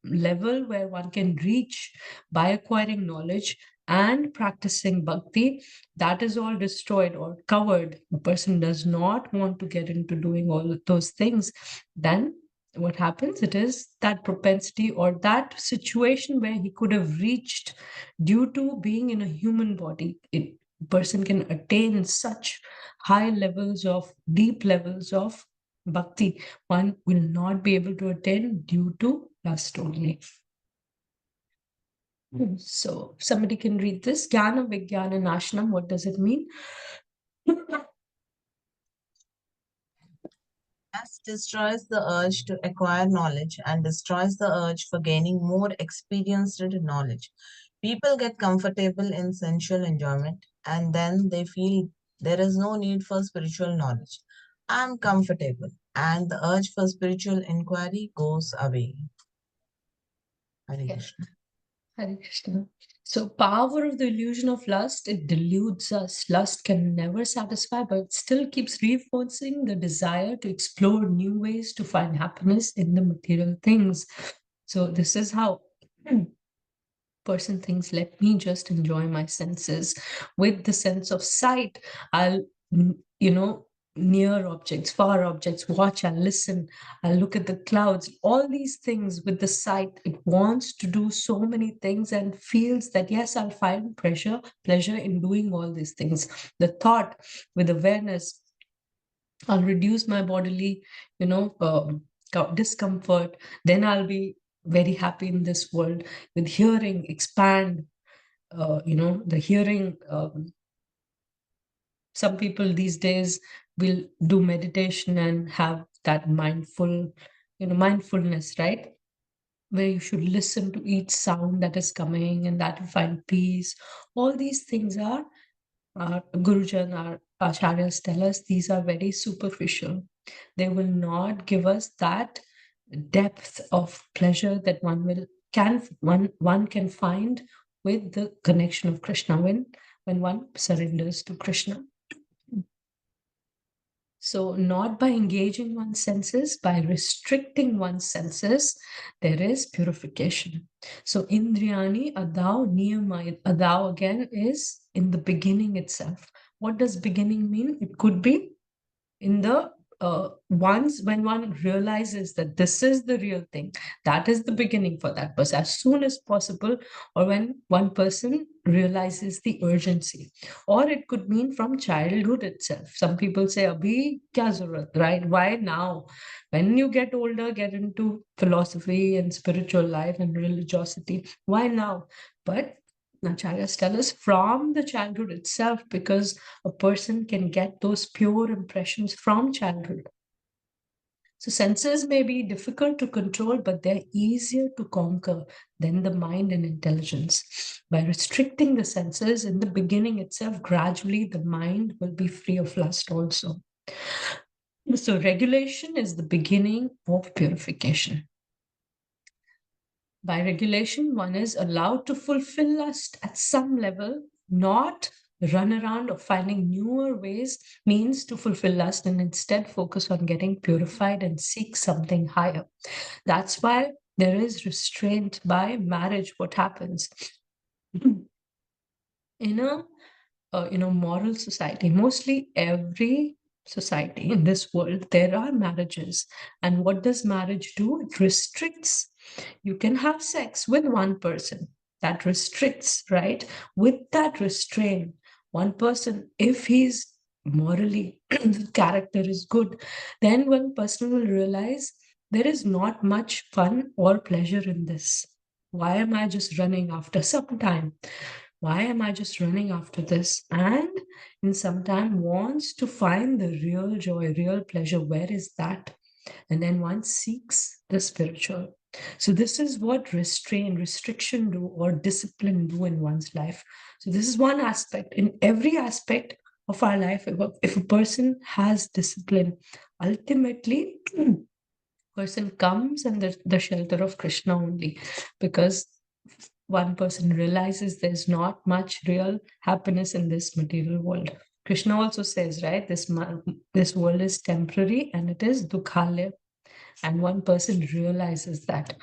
level where one can reach by acquiring knowledge and practicing bhakti, that is all destroyed or covered. The person does not want to get into doing all of those things. Then what happens? It is that propensity or that situation where he could have reached due to being in a human body. Person can attain such high levels of, deep levels of bhakti. One will not be able to attain due to lust only. So somebody can read this. Jnana Vijnana Nashanam. What does it mean? Lust destroys the urge to acquire knowledge and destroys the urge for gaining more experienced knowledge. People get comfortable in sensual enjoyment and then they feel there is no need for spiritual knowledge. I'm comfortable, and the urge for spiritual inquiry goes away. Hare Krishna. Hare Krishna. So power of the illusion of lust, it deludes us. Lust can never satisfy, but it still keeps reinforcing the desire to explore new ways to find happiness in the material things. So this is how person thinks, let me just enjoy my senses. With the sense of sight, I'll, near objects, far objects, watch, I'll listen, I'll look at the clouds, all these things with the sight. It wants to do so many things and feels that, yes, I'll find pleasure in doing all these things. The thought with awareness, I'll reduce my bodily, discomfort. Then I'll be very happy in this world. With hearing, expand, the hearing. Some people these days will do meditation and have that mindfulness, right? Where you should listen to each sound that is coming and that will find peace. All these things are, our Gurujan, our acharyas tell us, these are very superficial. They will not give us that depth of pleasure that one can find with the connection of Krishna when one surrenders to Krishna. So not by engaging one's senses, by restricting one's senses, there is purification. So Indriyani Adao Niyamaya. Adao again is in the beginning itself. What does beginning mean? It could be in the once when one realizes that this is the real thing, that is the beginning for that person, as soon as possible, or when one person realizes the urgency. Or it could mean from childhood itself. Some people say, abhi kya zarurat, right? Why now? When you get older, get into philosophy and spiritual life and religiosity, why now? But acharyas tell us from the childhood itself, because a person can get those pure impressions from childhood. So senses may be difficult to control, but they're easier to conquer than the mind and intelligence. By restricting the senses in the beginning itself, gradually the mind will be free of lust also. So regulation is the beginning of purification. By regulation, one is allowed to fulfill lust at some level, not run around or finding newer ways, means to fulfill lust, and instead focus on getting purified and seek something higher. That's why there is restraint by marriage. What happens? In a moral society, mostly every society in this world, there are marriages. And what does marriage do? It restricts. You can have sex with one person. That restricts, right? With that restraint, one person, if he's morally, the character is good, then one person will realize there is not much fun or pleasure in this. Why am I just running after some time? Why am I just running after this? And in some time wants to find the real joy, real pleasure. Where is that? And then one seeks the spiritual. So this is what restriction do, or discipline do in one's life. So this is one aspect. In every aspect of our life, if a person has discipline, ultimately person comes under the shelter of Krishna only, because one person realizes there's not much real happiness in this material world. Krishna also says, right, this world is temporary and it is dukhalaya, and one person realizes that.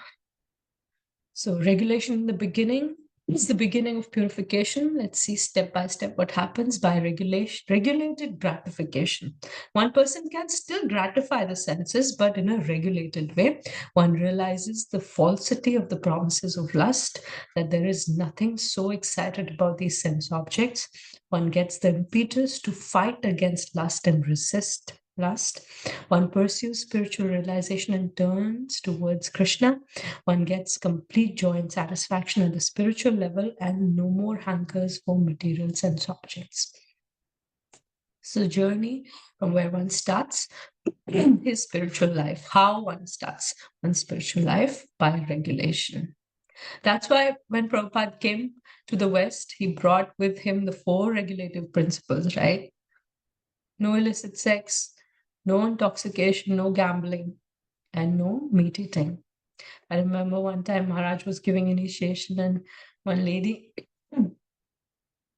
So regulation in the beginning is the beginning of purification. Let's see step by step what happens by regulated gratification. One person can still gratify the senses, but in a regulated way. One realizes the falsity of the promises of lust, that there is nothing so excited about these sense objects. One gets the impetus to fight against lust and resist lust. One pursues spiritual realization and turns towards Krishna. One gets complete joy and satisfaction at the spiritual level and no more hankers for material sense objects. So journey from where one starts his spiritual life. How one starts one's spiritual life? By regulation. That's why when Prabhupada came to the West, he brought with him the 4 regulative principles, right? No illicit sex, no intoxication, no gambling, and no meat eating. I remember one time Maharaj was giving initiation, and one lady,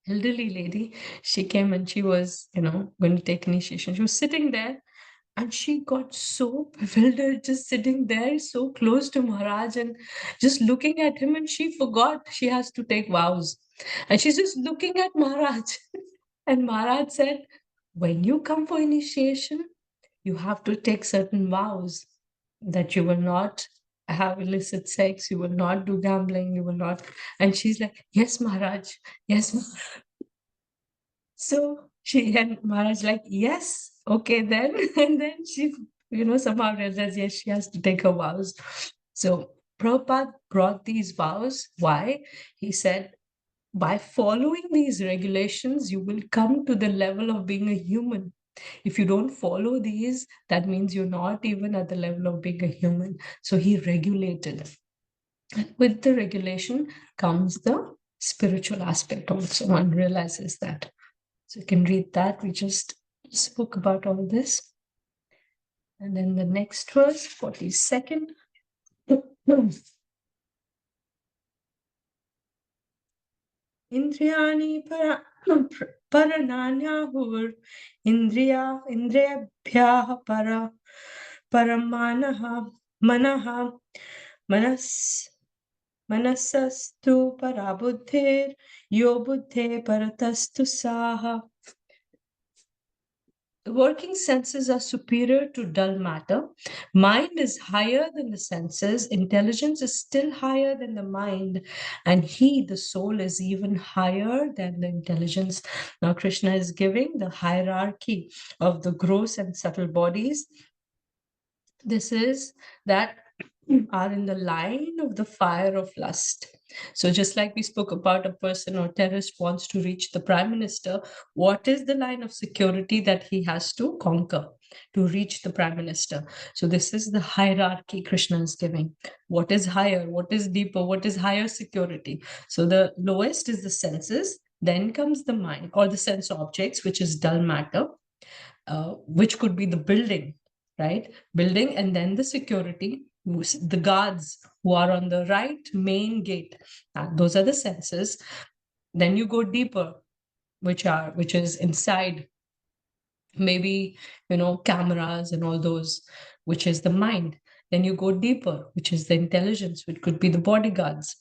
elderly lady, she came and she was, going to take initiation. She was sitting there And she got so bewildered, just sitting there so close to Maharaj and just looking at him, and she forgot she has to take vows. And she's just looking at Maharaj. And Maharaj said, when you come for initiation, you have to take certain vows that you will not have illicit sex, you will not do gambling, you will not. And she's like, yes, Maharaj, yes. So she and Maharaj like, yes, okay then. And then she, somehow realized, yes, she has to take her vows. So Prabhupada brought these vows. Why? He said, by following these regulations, you will come to the level of being a human. If you don't follow these, that means you're not even at the level of being a human. So he regulated. And with the regulation comes the spiritual aspect also. One realizes that. So you can read that. We just spoke about all this. And then the next verse, 42nd. Indriyani parananyahur indriyabhyah paramanaha manaha manasastu parabuddhir yo buddhe paratastu saha. The working senses are superior to dull matter. Mind is higher than the senses. Intelligence is still higher than the mind. And he, the soul, is even higher than the intelligence. Now, Krishna is giving the hierarchy of the gross and subtle bodies. This is that are in the line of the fire of lust. So just like we spoke about, a person or terrorist wants to reach the prime minister, what is the line of security that he has to conquer to reach the prime minister? So this is the hierarchy Krishna is giving. What is higher? What is deeper? What is higher security? So the lowest is the senses, then comes the mind or the sense objects, which is dull matter, which could be the building, right? Building, and then the security, the guards who are on the right main gate. Those are the senses. Then you go deeper, which is inside, maybe cameras and all those, which is the mind. Then you go deeper, which is the intelligence, which could be the bodyguards,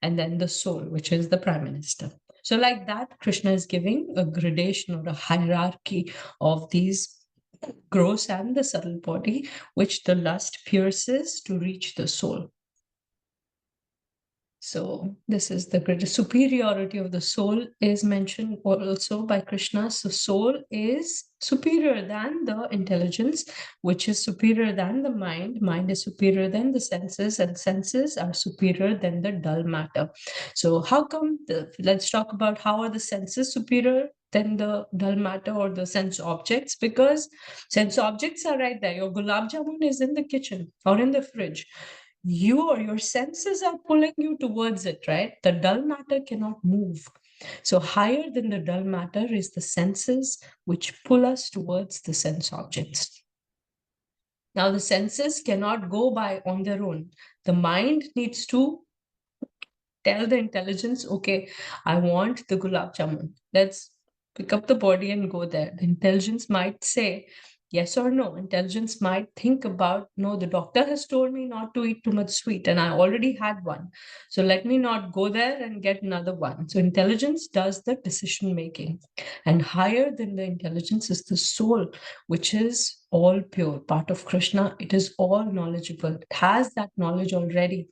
and then the soul, which is the prime minister. So like that, Krishna is giving a gradation or a hierarchy of these gross and the subtle body, which the lust pierces to reach the soul. So this is the greatest superiority of the soul is mentioned also by Krishna. So soul is superior than the intelligence, which is superior than the mind. Mind is superior than the senses, and senses are superior than the dull matter. So how come let's talk about how are the senses superior than the dull matter or the sense objects? Because sense objects are right there. Your gulab jamun is in the kitchen or in the fridge. Your senses are pulling you towards it, right? The dull matter cannot move. So higher than the dull matter is the senses, which pull us towards the sense objects. Now the senses cannot go by on their own. The mind needs to tell the intelligence, okay, I want the gulab jamun. Let's pick up the body and go there. The intelligence might say yes or no. Intelligence might think about, no, the doctor has told me not to eat too much sweet and I already had one. So let me not go there and get another one. So intelligence does the decision making. And higher than the intelligence is the soul, which is all pure, part of Krishna. It is all knowledgeable. It has that knowledge already.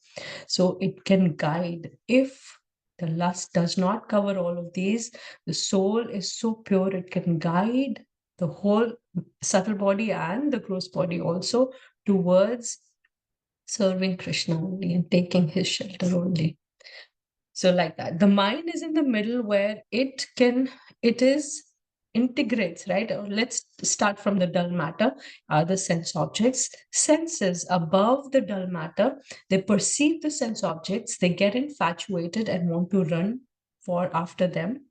So it can guide. If the lust does not cover all of these, the soul is so pure, it can guide the whole subtle body and the gross body also towards serving Krishna only and taking his shelter only. So like that. The mind is in the middle where it integrates, right? Let's start from the dull matter, the sense objects. Senses above the dull matter, they perceive the sense objects, they get infatuated and want to run after them.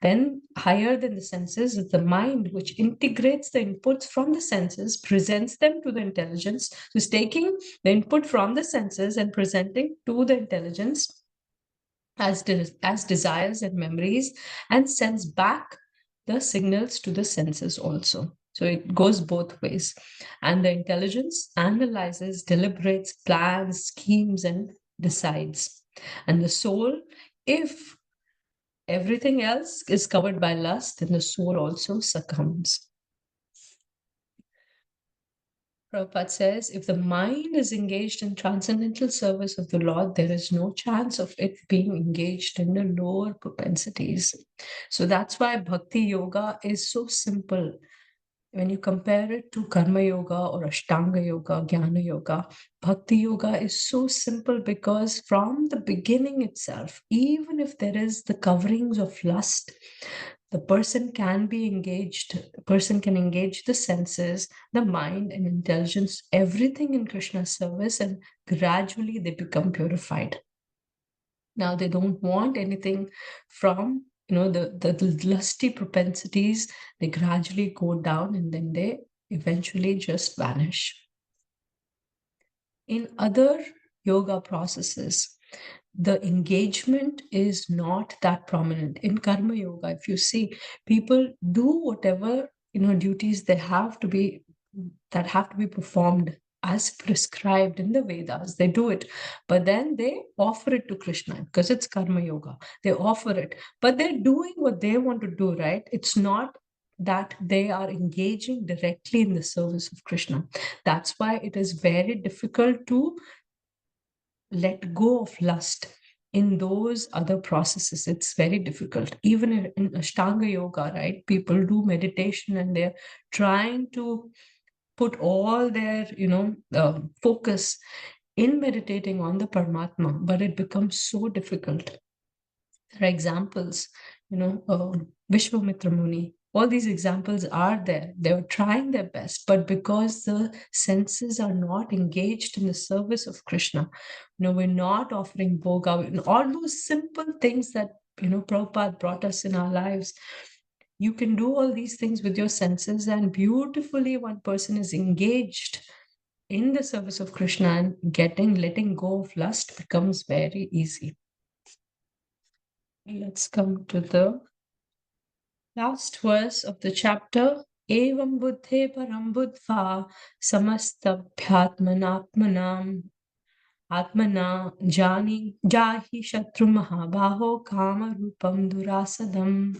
Then higher than the senses is the mind, which integrates the inputs from the senses, presents them to the intelligence. So it's taking the input from the senses and presenting to the intelligence as desires and memories, and sends back the signals to the senses also. So it goes both ways. And the intelligence analyzes, deliberates, plans, schemes, and decides. And the soul, if everything else is covered by lust, then the soul also succumbs. Prabhupada says, if the mind is engaged in transcendental service of the Lord, there is no chance of it being engaged in the lower propensities. So that's why Bhakti Yoga is so simple. When you compare it to Karma Yoga or Ashtanga Yoga, Jnana Yoga, Bhakti Yoga is so simple because from the beginning itself, even if there is the coverings of lust, the person can be engaged, the person can engage the senses, the mind and intelligence, everything in Krishna's service, and gradually they become purified. Now they don't want anything from the lusty propensities. They gradually go down and then they eventually just vanish. In other yoga processes, the engagement is not that prominent. In Karma Yoga, if you see, people do whatever duties they have to be performed as prescribed in the Vedas. They do it, but then they offer it to Krishna because it's Karma Yoga. They offer it, but they're doing what they want to do, right? It's not that they are engaging directly in the service of Krishna. That's why it is very difficult to let go of lust in those other processes. It's very difficult. Even in Ashtanga Yoga, right? People do meditation and they're trying to put all their focus in meditating on the Paramatma, but it becomes so difficult. There are examples, Vishwamitra Muni, all these examples are there. They're trying their best, but because the senses are not engaged in the service of Krishna, we're not offering bhoga, all those simple things that Prabhupada brought us in our lives. You can do all these things with your senses, and beautifully one person is engaged in the service of Krishna, and letting go of lust becomes very easy. Let's come to the last verse of the chapter. Evam buddhe param buddha samastabhyatmanatmanam atmana jahi shatru mahabaho kama rupam durasadam.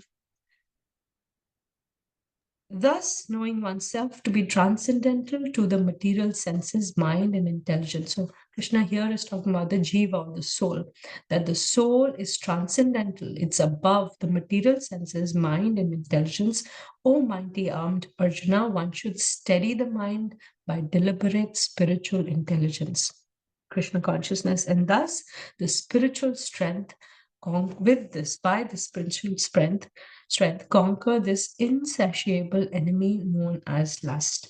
Thus, knowing oneself to be transcendental to the material senses, mind, and intelligence. So, Krishna here is talking about the jiva, or the soul, that the soul is transcendental. It's above the material senses, mind, and intelligence. O mighty armed Arjuna, one should steady the mind by deliberate spiritual intelligence, Krishna consciousness, and thus the spiritual strength. By the spiritual strength, conquer this insatiable enemy known as lust.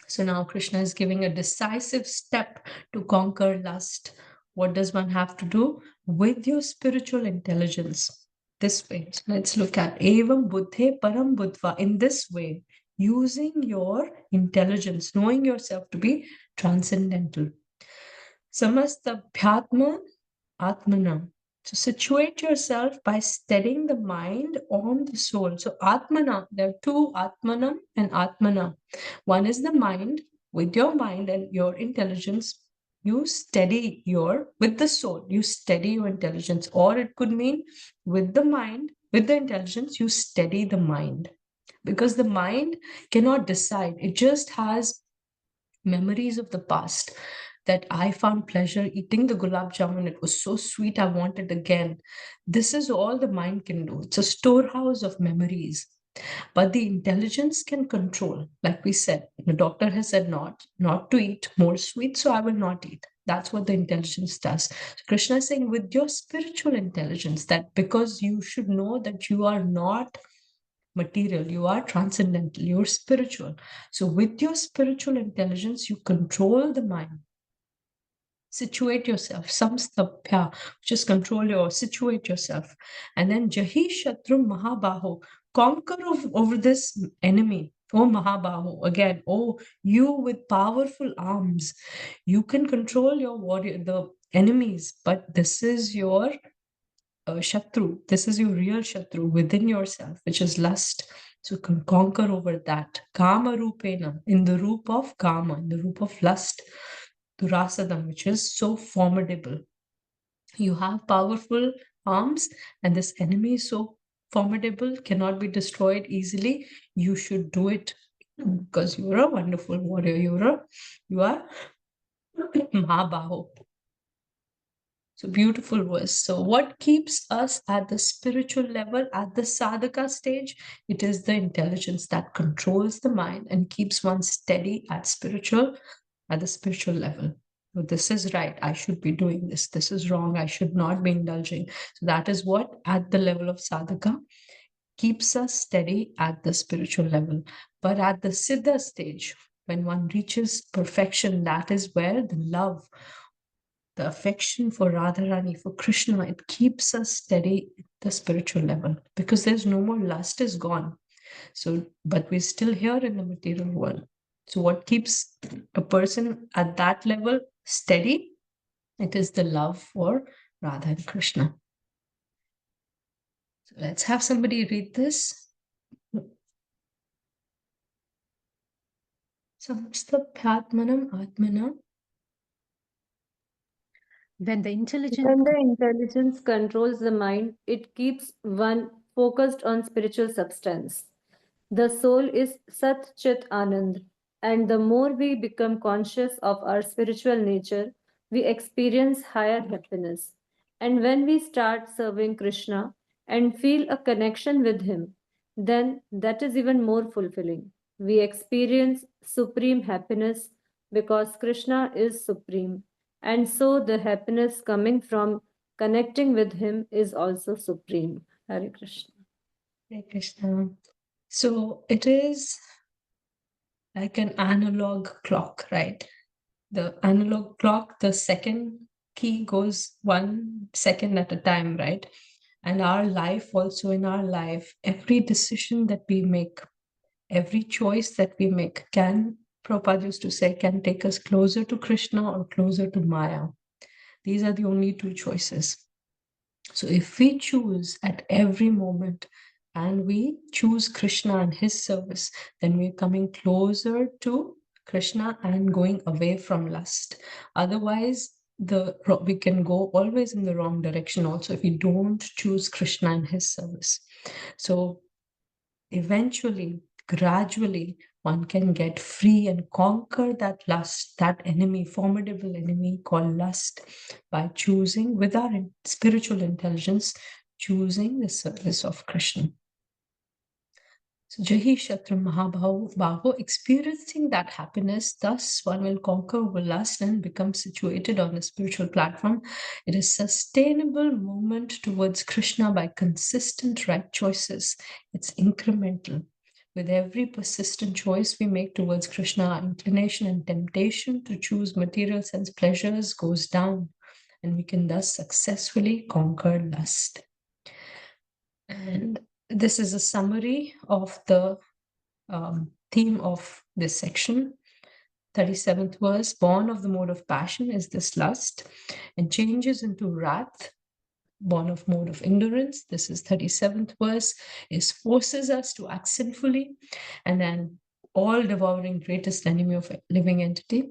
So now Krishna is giving a decisive step to conquer lust. What does one have to do? With your spiritual intelligence. This way. So let's look at Evam Buddhe Param Buddha. In this way, using your intelligence, knowing yourself to be transcendental. Samastabhyatma Atmanam. So situate yourself by steadying the mind on the soul. So Atmana, there are two, Atmanam and Atmana. One is the mind. With your mind and your intelligence, you steady with the soul, you steady your intelligence. Or it could mean with the mind, with the intelligence, you steady the mind. Because the mind cannot decide. It just has memories of the past. That I found pleasure eating the gulab jamun. It was so sweet, I want it again. This is all the mind can do. It's a storehouse of memories. But the intelligence can control. Like we said, the doctor has said not to eat more sweet, so I will not eat. That's what the intelligence does. So Krishna is saying with your spiritual intelligence, that because you should know that you are not material, you are transcendental, you're spiritual. So with your spiritual intelligence, you control the mind. Situate yourself, samstabhya, just situate yourself. And then Jahi Shatru Mahabaho, conquer over this enemy. Oh Mahabaho, again, oh you with powerful arms. You can control your warrior, the enemies, but this is your Shatru. This is your real Shatru within yourself, which is lust. So conquer over that. Kama rupena, in the roop of kama, in the roop of lust, durasadam, which is so formidable. You have powerful arms, and this enemy is so formidable, cannot be destroyed easily. You should do it because you're a wonderful warrior. You are Mahabaho. So beautiful verse. So what keeps us at the spiritual level, at the sadhaka stage? It is the intelligence that controls the mind and keeps one steady at the spiritual level. So this is right, I should be doing this. This is wrong, I should not be indulging. So that is what at the level of sadhaka keeps us steady at the spiritual level. But at the siddha stage, when one reaches perfection, that is where the love, the affection for Radharani, for Krishna, it keeps us steady at the spiritual level because there's no more lust is gone. So, but we're still here in the material world. So what keeps a person at that level steady? It is the love for Radha and Krishna. So let's have somebody read this. Samstapyatmanam Atmana. When the intelligence When the intelligence controls the mind, it keeps one focused on spiritual substance. The soul is Sat Chit Anand, and the more we become conscious of our spiritual nature, we experience higher happiness. And when we start serving Krishna and feel a connection with Him, then that is even more fulfilling. We experience supreme happiness because Krishna is supreme. And so the happiness coming from connecting with Him is also supreme. Hare Krishna. Hare Krishna. So it is like an analog clock, right? The analog clock, the second key goes 1 second at a time, right? And our life also, in our life, every decision that we make, every choice that we make can, Prabhupada used to say, can take us closer to Krishna or closer to Maya. These are the only two choices. So if we choose at every moment and we choose Krishna and his service, then we're coming closer to Krishna and going away from lust. Otherwise, we can go always in the wrong direction also if we don't choose Krishna and his service. So eventually, gradually, one can get free and conquer that lust, that enemy, formidable enemy called lust, by choosing, with our spiritual intelligence, choosing the service of Krishna. So Jahi Shatra Mahabaho, experiencing that happiness, thus one will conquer over lust and become situated on the spiritual platform. It is sustainable movement towards Krishna by consistent right choices. It's incremental. With every persistent choice we make towards Krishna, our inclination and temptation to choose material sense pleasures goes down, and we can thus successfully conquer lust. And this is a summary of the theme of this section. 37th verse, born of the mode of passion is this lust, and changes into wrath, born of mode of ignorance. This is 37th verse, is forces us to act sinfully, and then all devouring greatest enemy of a living entity.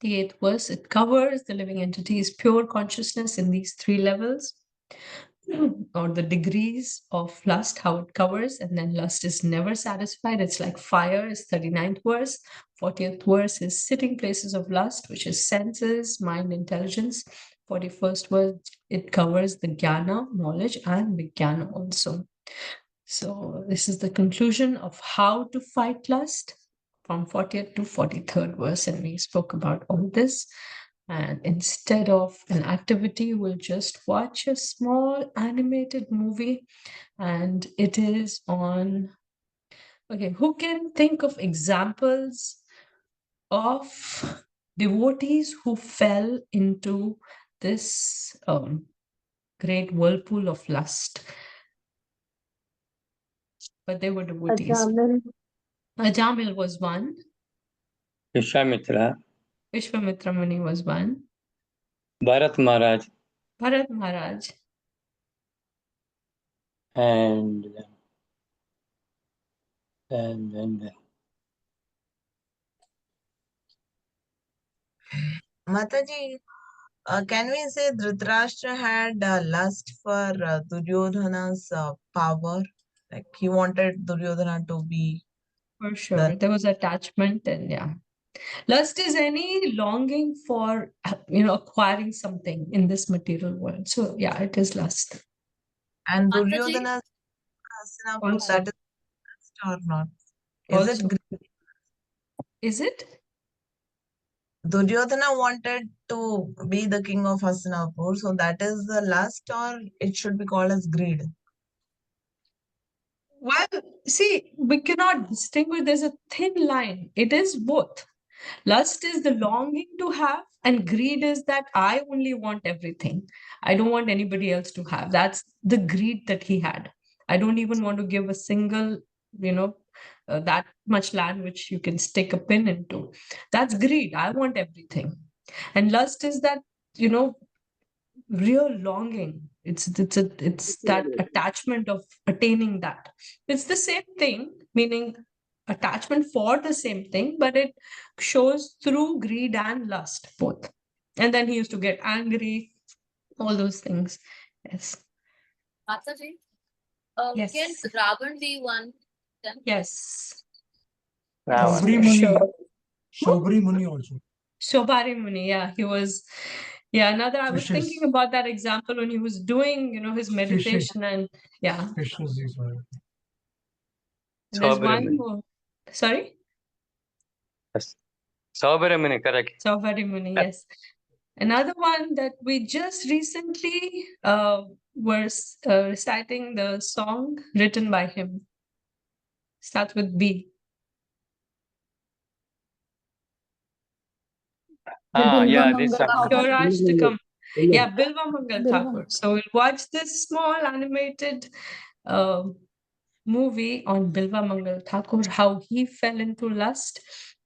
The 8th verse, it covers the living entity's pure consciousness in these 3 levels, or the degrees of lust, how it covers, and then lust is never satisfied. It's like fire is 39th verse. 40th verse is sitting places of lust, which is senses, mind, intelligence. 41st verse, it covers the jnana, knowledge, and vijnana also. So this is the conclusion of how to fight lust from 40th to 43rd verse, and we spoke about all this. And instead of an activity, we'll just watch a small animated movie, and it is on, okay, who can think of examples of devotees who fell into this great whirlpool of lust? But they were devotees. Ajamil was one. Vishwamitra. Vishwamitra Muni was one. Bharat Maharaj. Bharat Maharaj. And And Mataji, can we say Dhritarashtra had lust for Duryodhana's power? Like he wanted Duryodhana to be For sure. There was attachment and yeah. Lust is any longing for, acquiring something in this material world. So yeah, it is lust. and Mataji? Duryodhana's Hastinapur, Also. that is lust or not? Is Also. it greed? Is it? Duryodhana wanted to be the king of Hastinapur, so that is the lust, or it should be called as greed. Well, see, we cannot distinguish. There's a thin line. It is both. Lust is the longing to have, and greed is that I only want everything. I don't want anybody else to have. That's the greed that he had. I don't even want to give a single, that much land which you can stick a pin into. That's greed. I want everything. And lust is that, real longing. It's that attachment of attaining that. It's the same thing, meaning attachment for the same thing, but it shows through greed and lust both. And then he used to get angry, all those things. Yes. Mataji, Yes. can Ravan be one? Then? Yes. Ravan. Shaubri Muni. Sure. Shaubri Muni also. Shobari Muni, yeah, he was. Yeah, I was Fishes. thinking about that example when he was doing, his meditation and yeah. Fishes is And there's one Shobari more. Sorry? Shobari, correct. Shobari Muni, yes. Another one that we just recently were reciting the song written by him. Starts with B. Yeah, this Swarashtakam. Yeah, Bilva Mangal Bilva. Thakur. So we'll watch this small animated movie on Bilva Mangal Thakur, how he fell into lust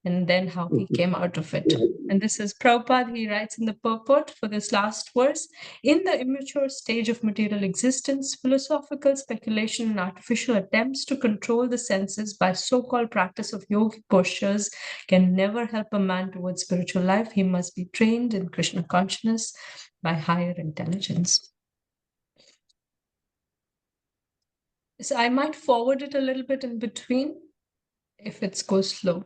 and then how he came out of it. And this is Prabhupada, he writes in the purport for this last verse, in the immature stage of material existence, philosophical speculation and artificial attempts to control the senses by so-called practice of yogic postures can never help a man towards spiritual life. He must be trained in Krishna consciousness by higher intelligence. So I might forward it a little bit in between if it goes slow.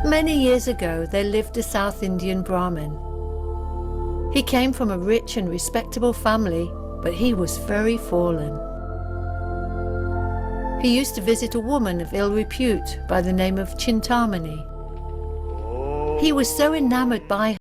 Many years ago, there lived a South Indian Brahmin. He came from a rich and respectable family, but he was very fallen. He used to visit a woman of ill repute by the name of Chintamani. He was so enamored by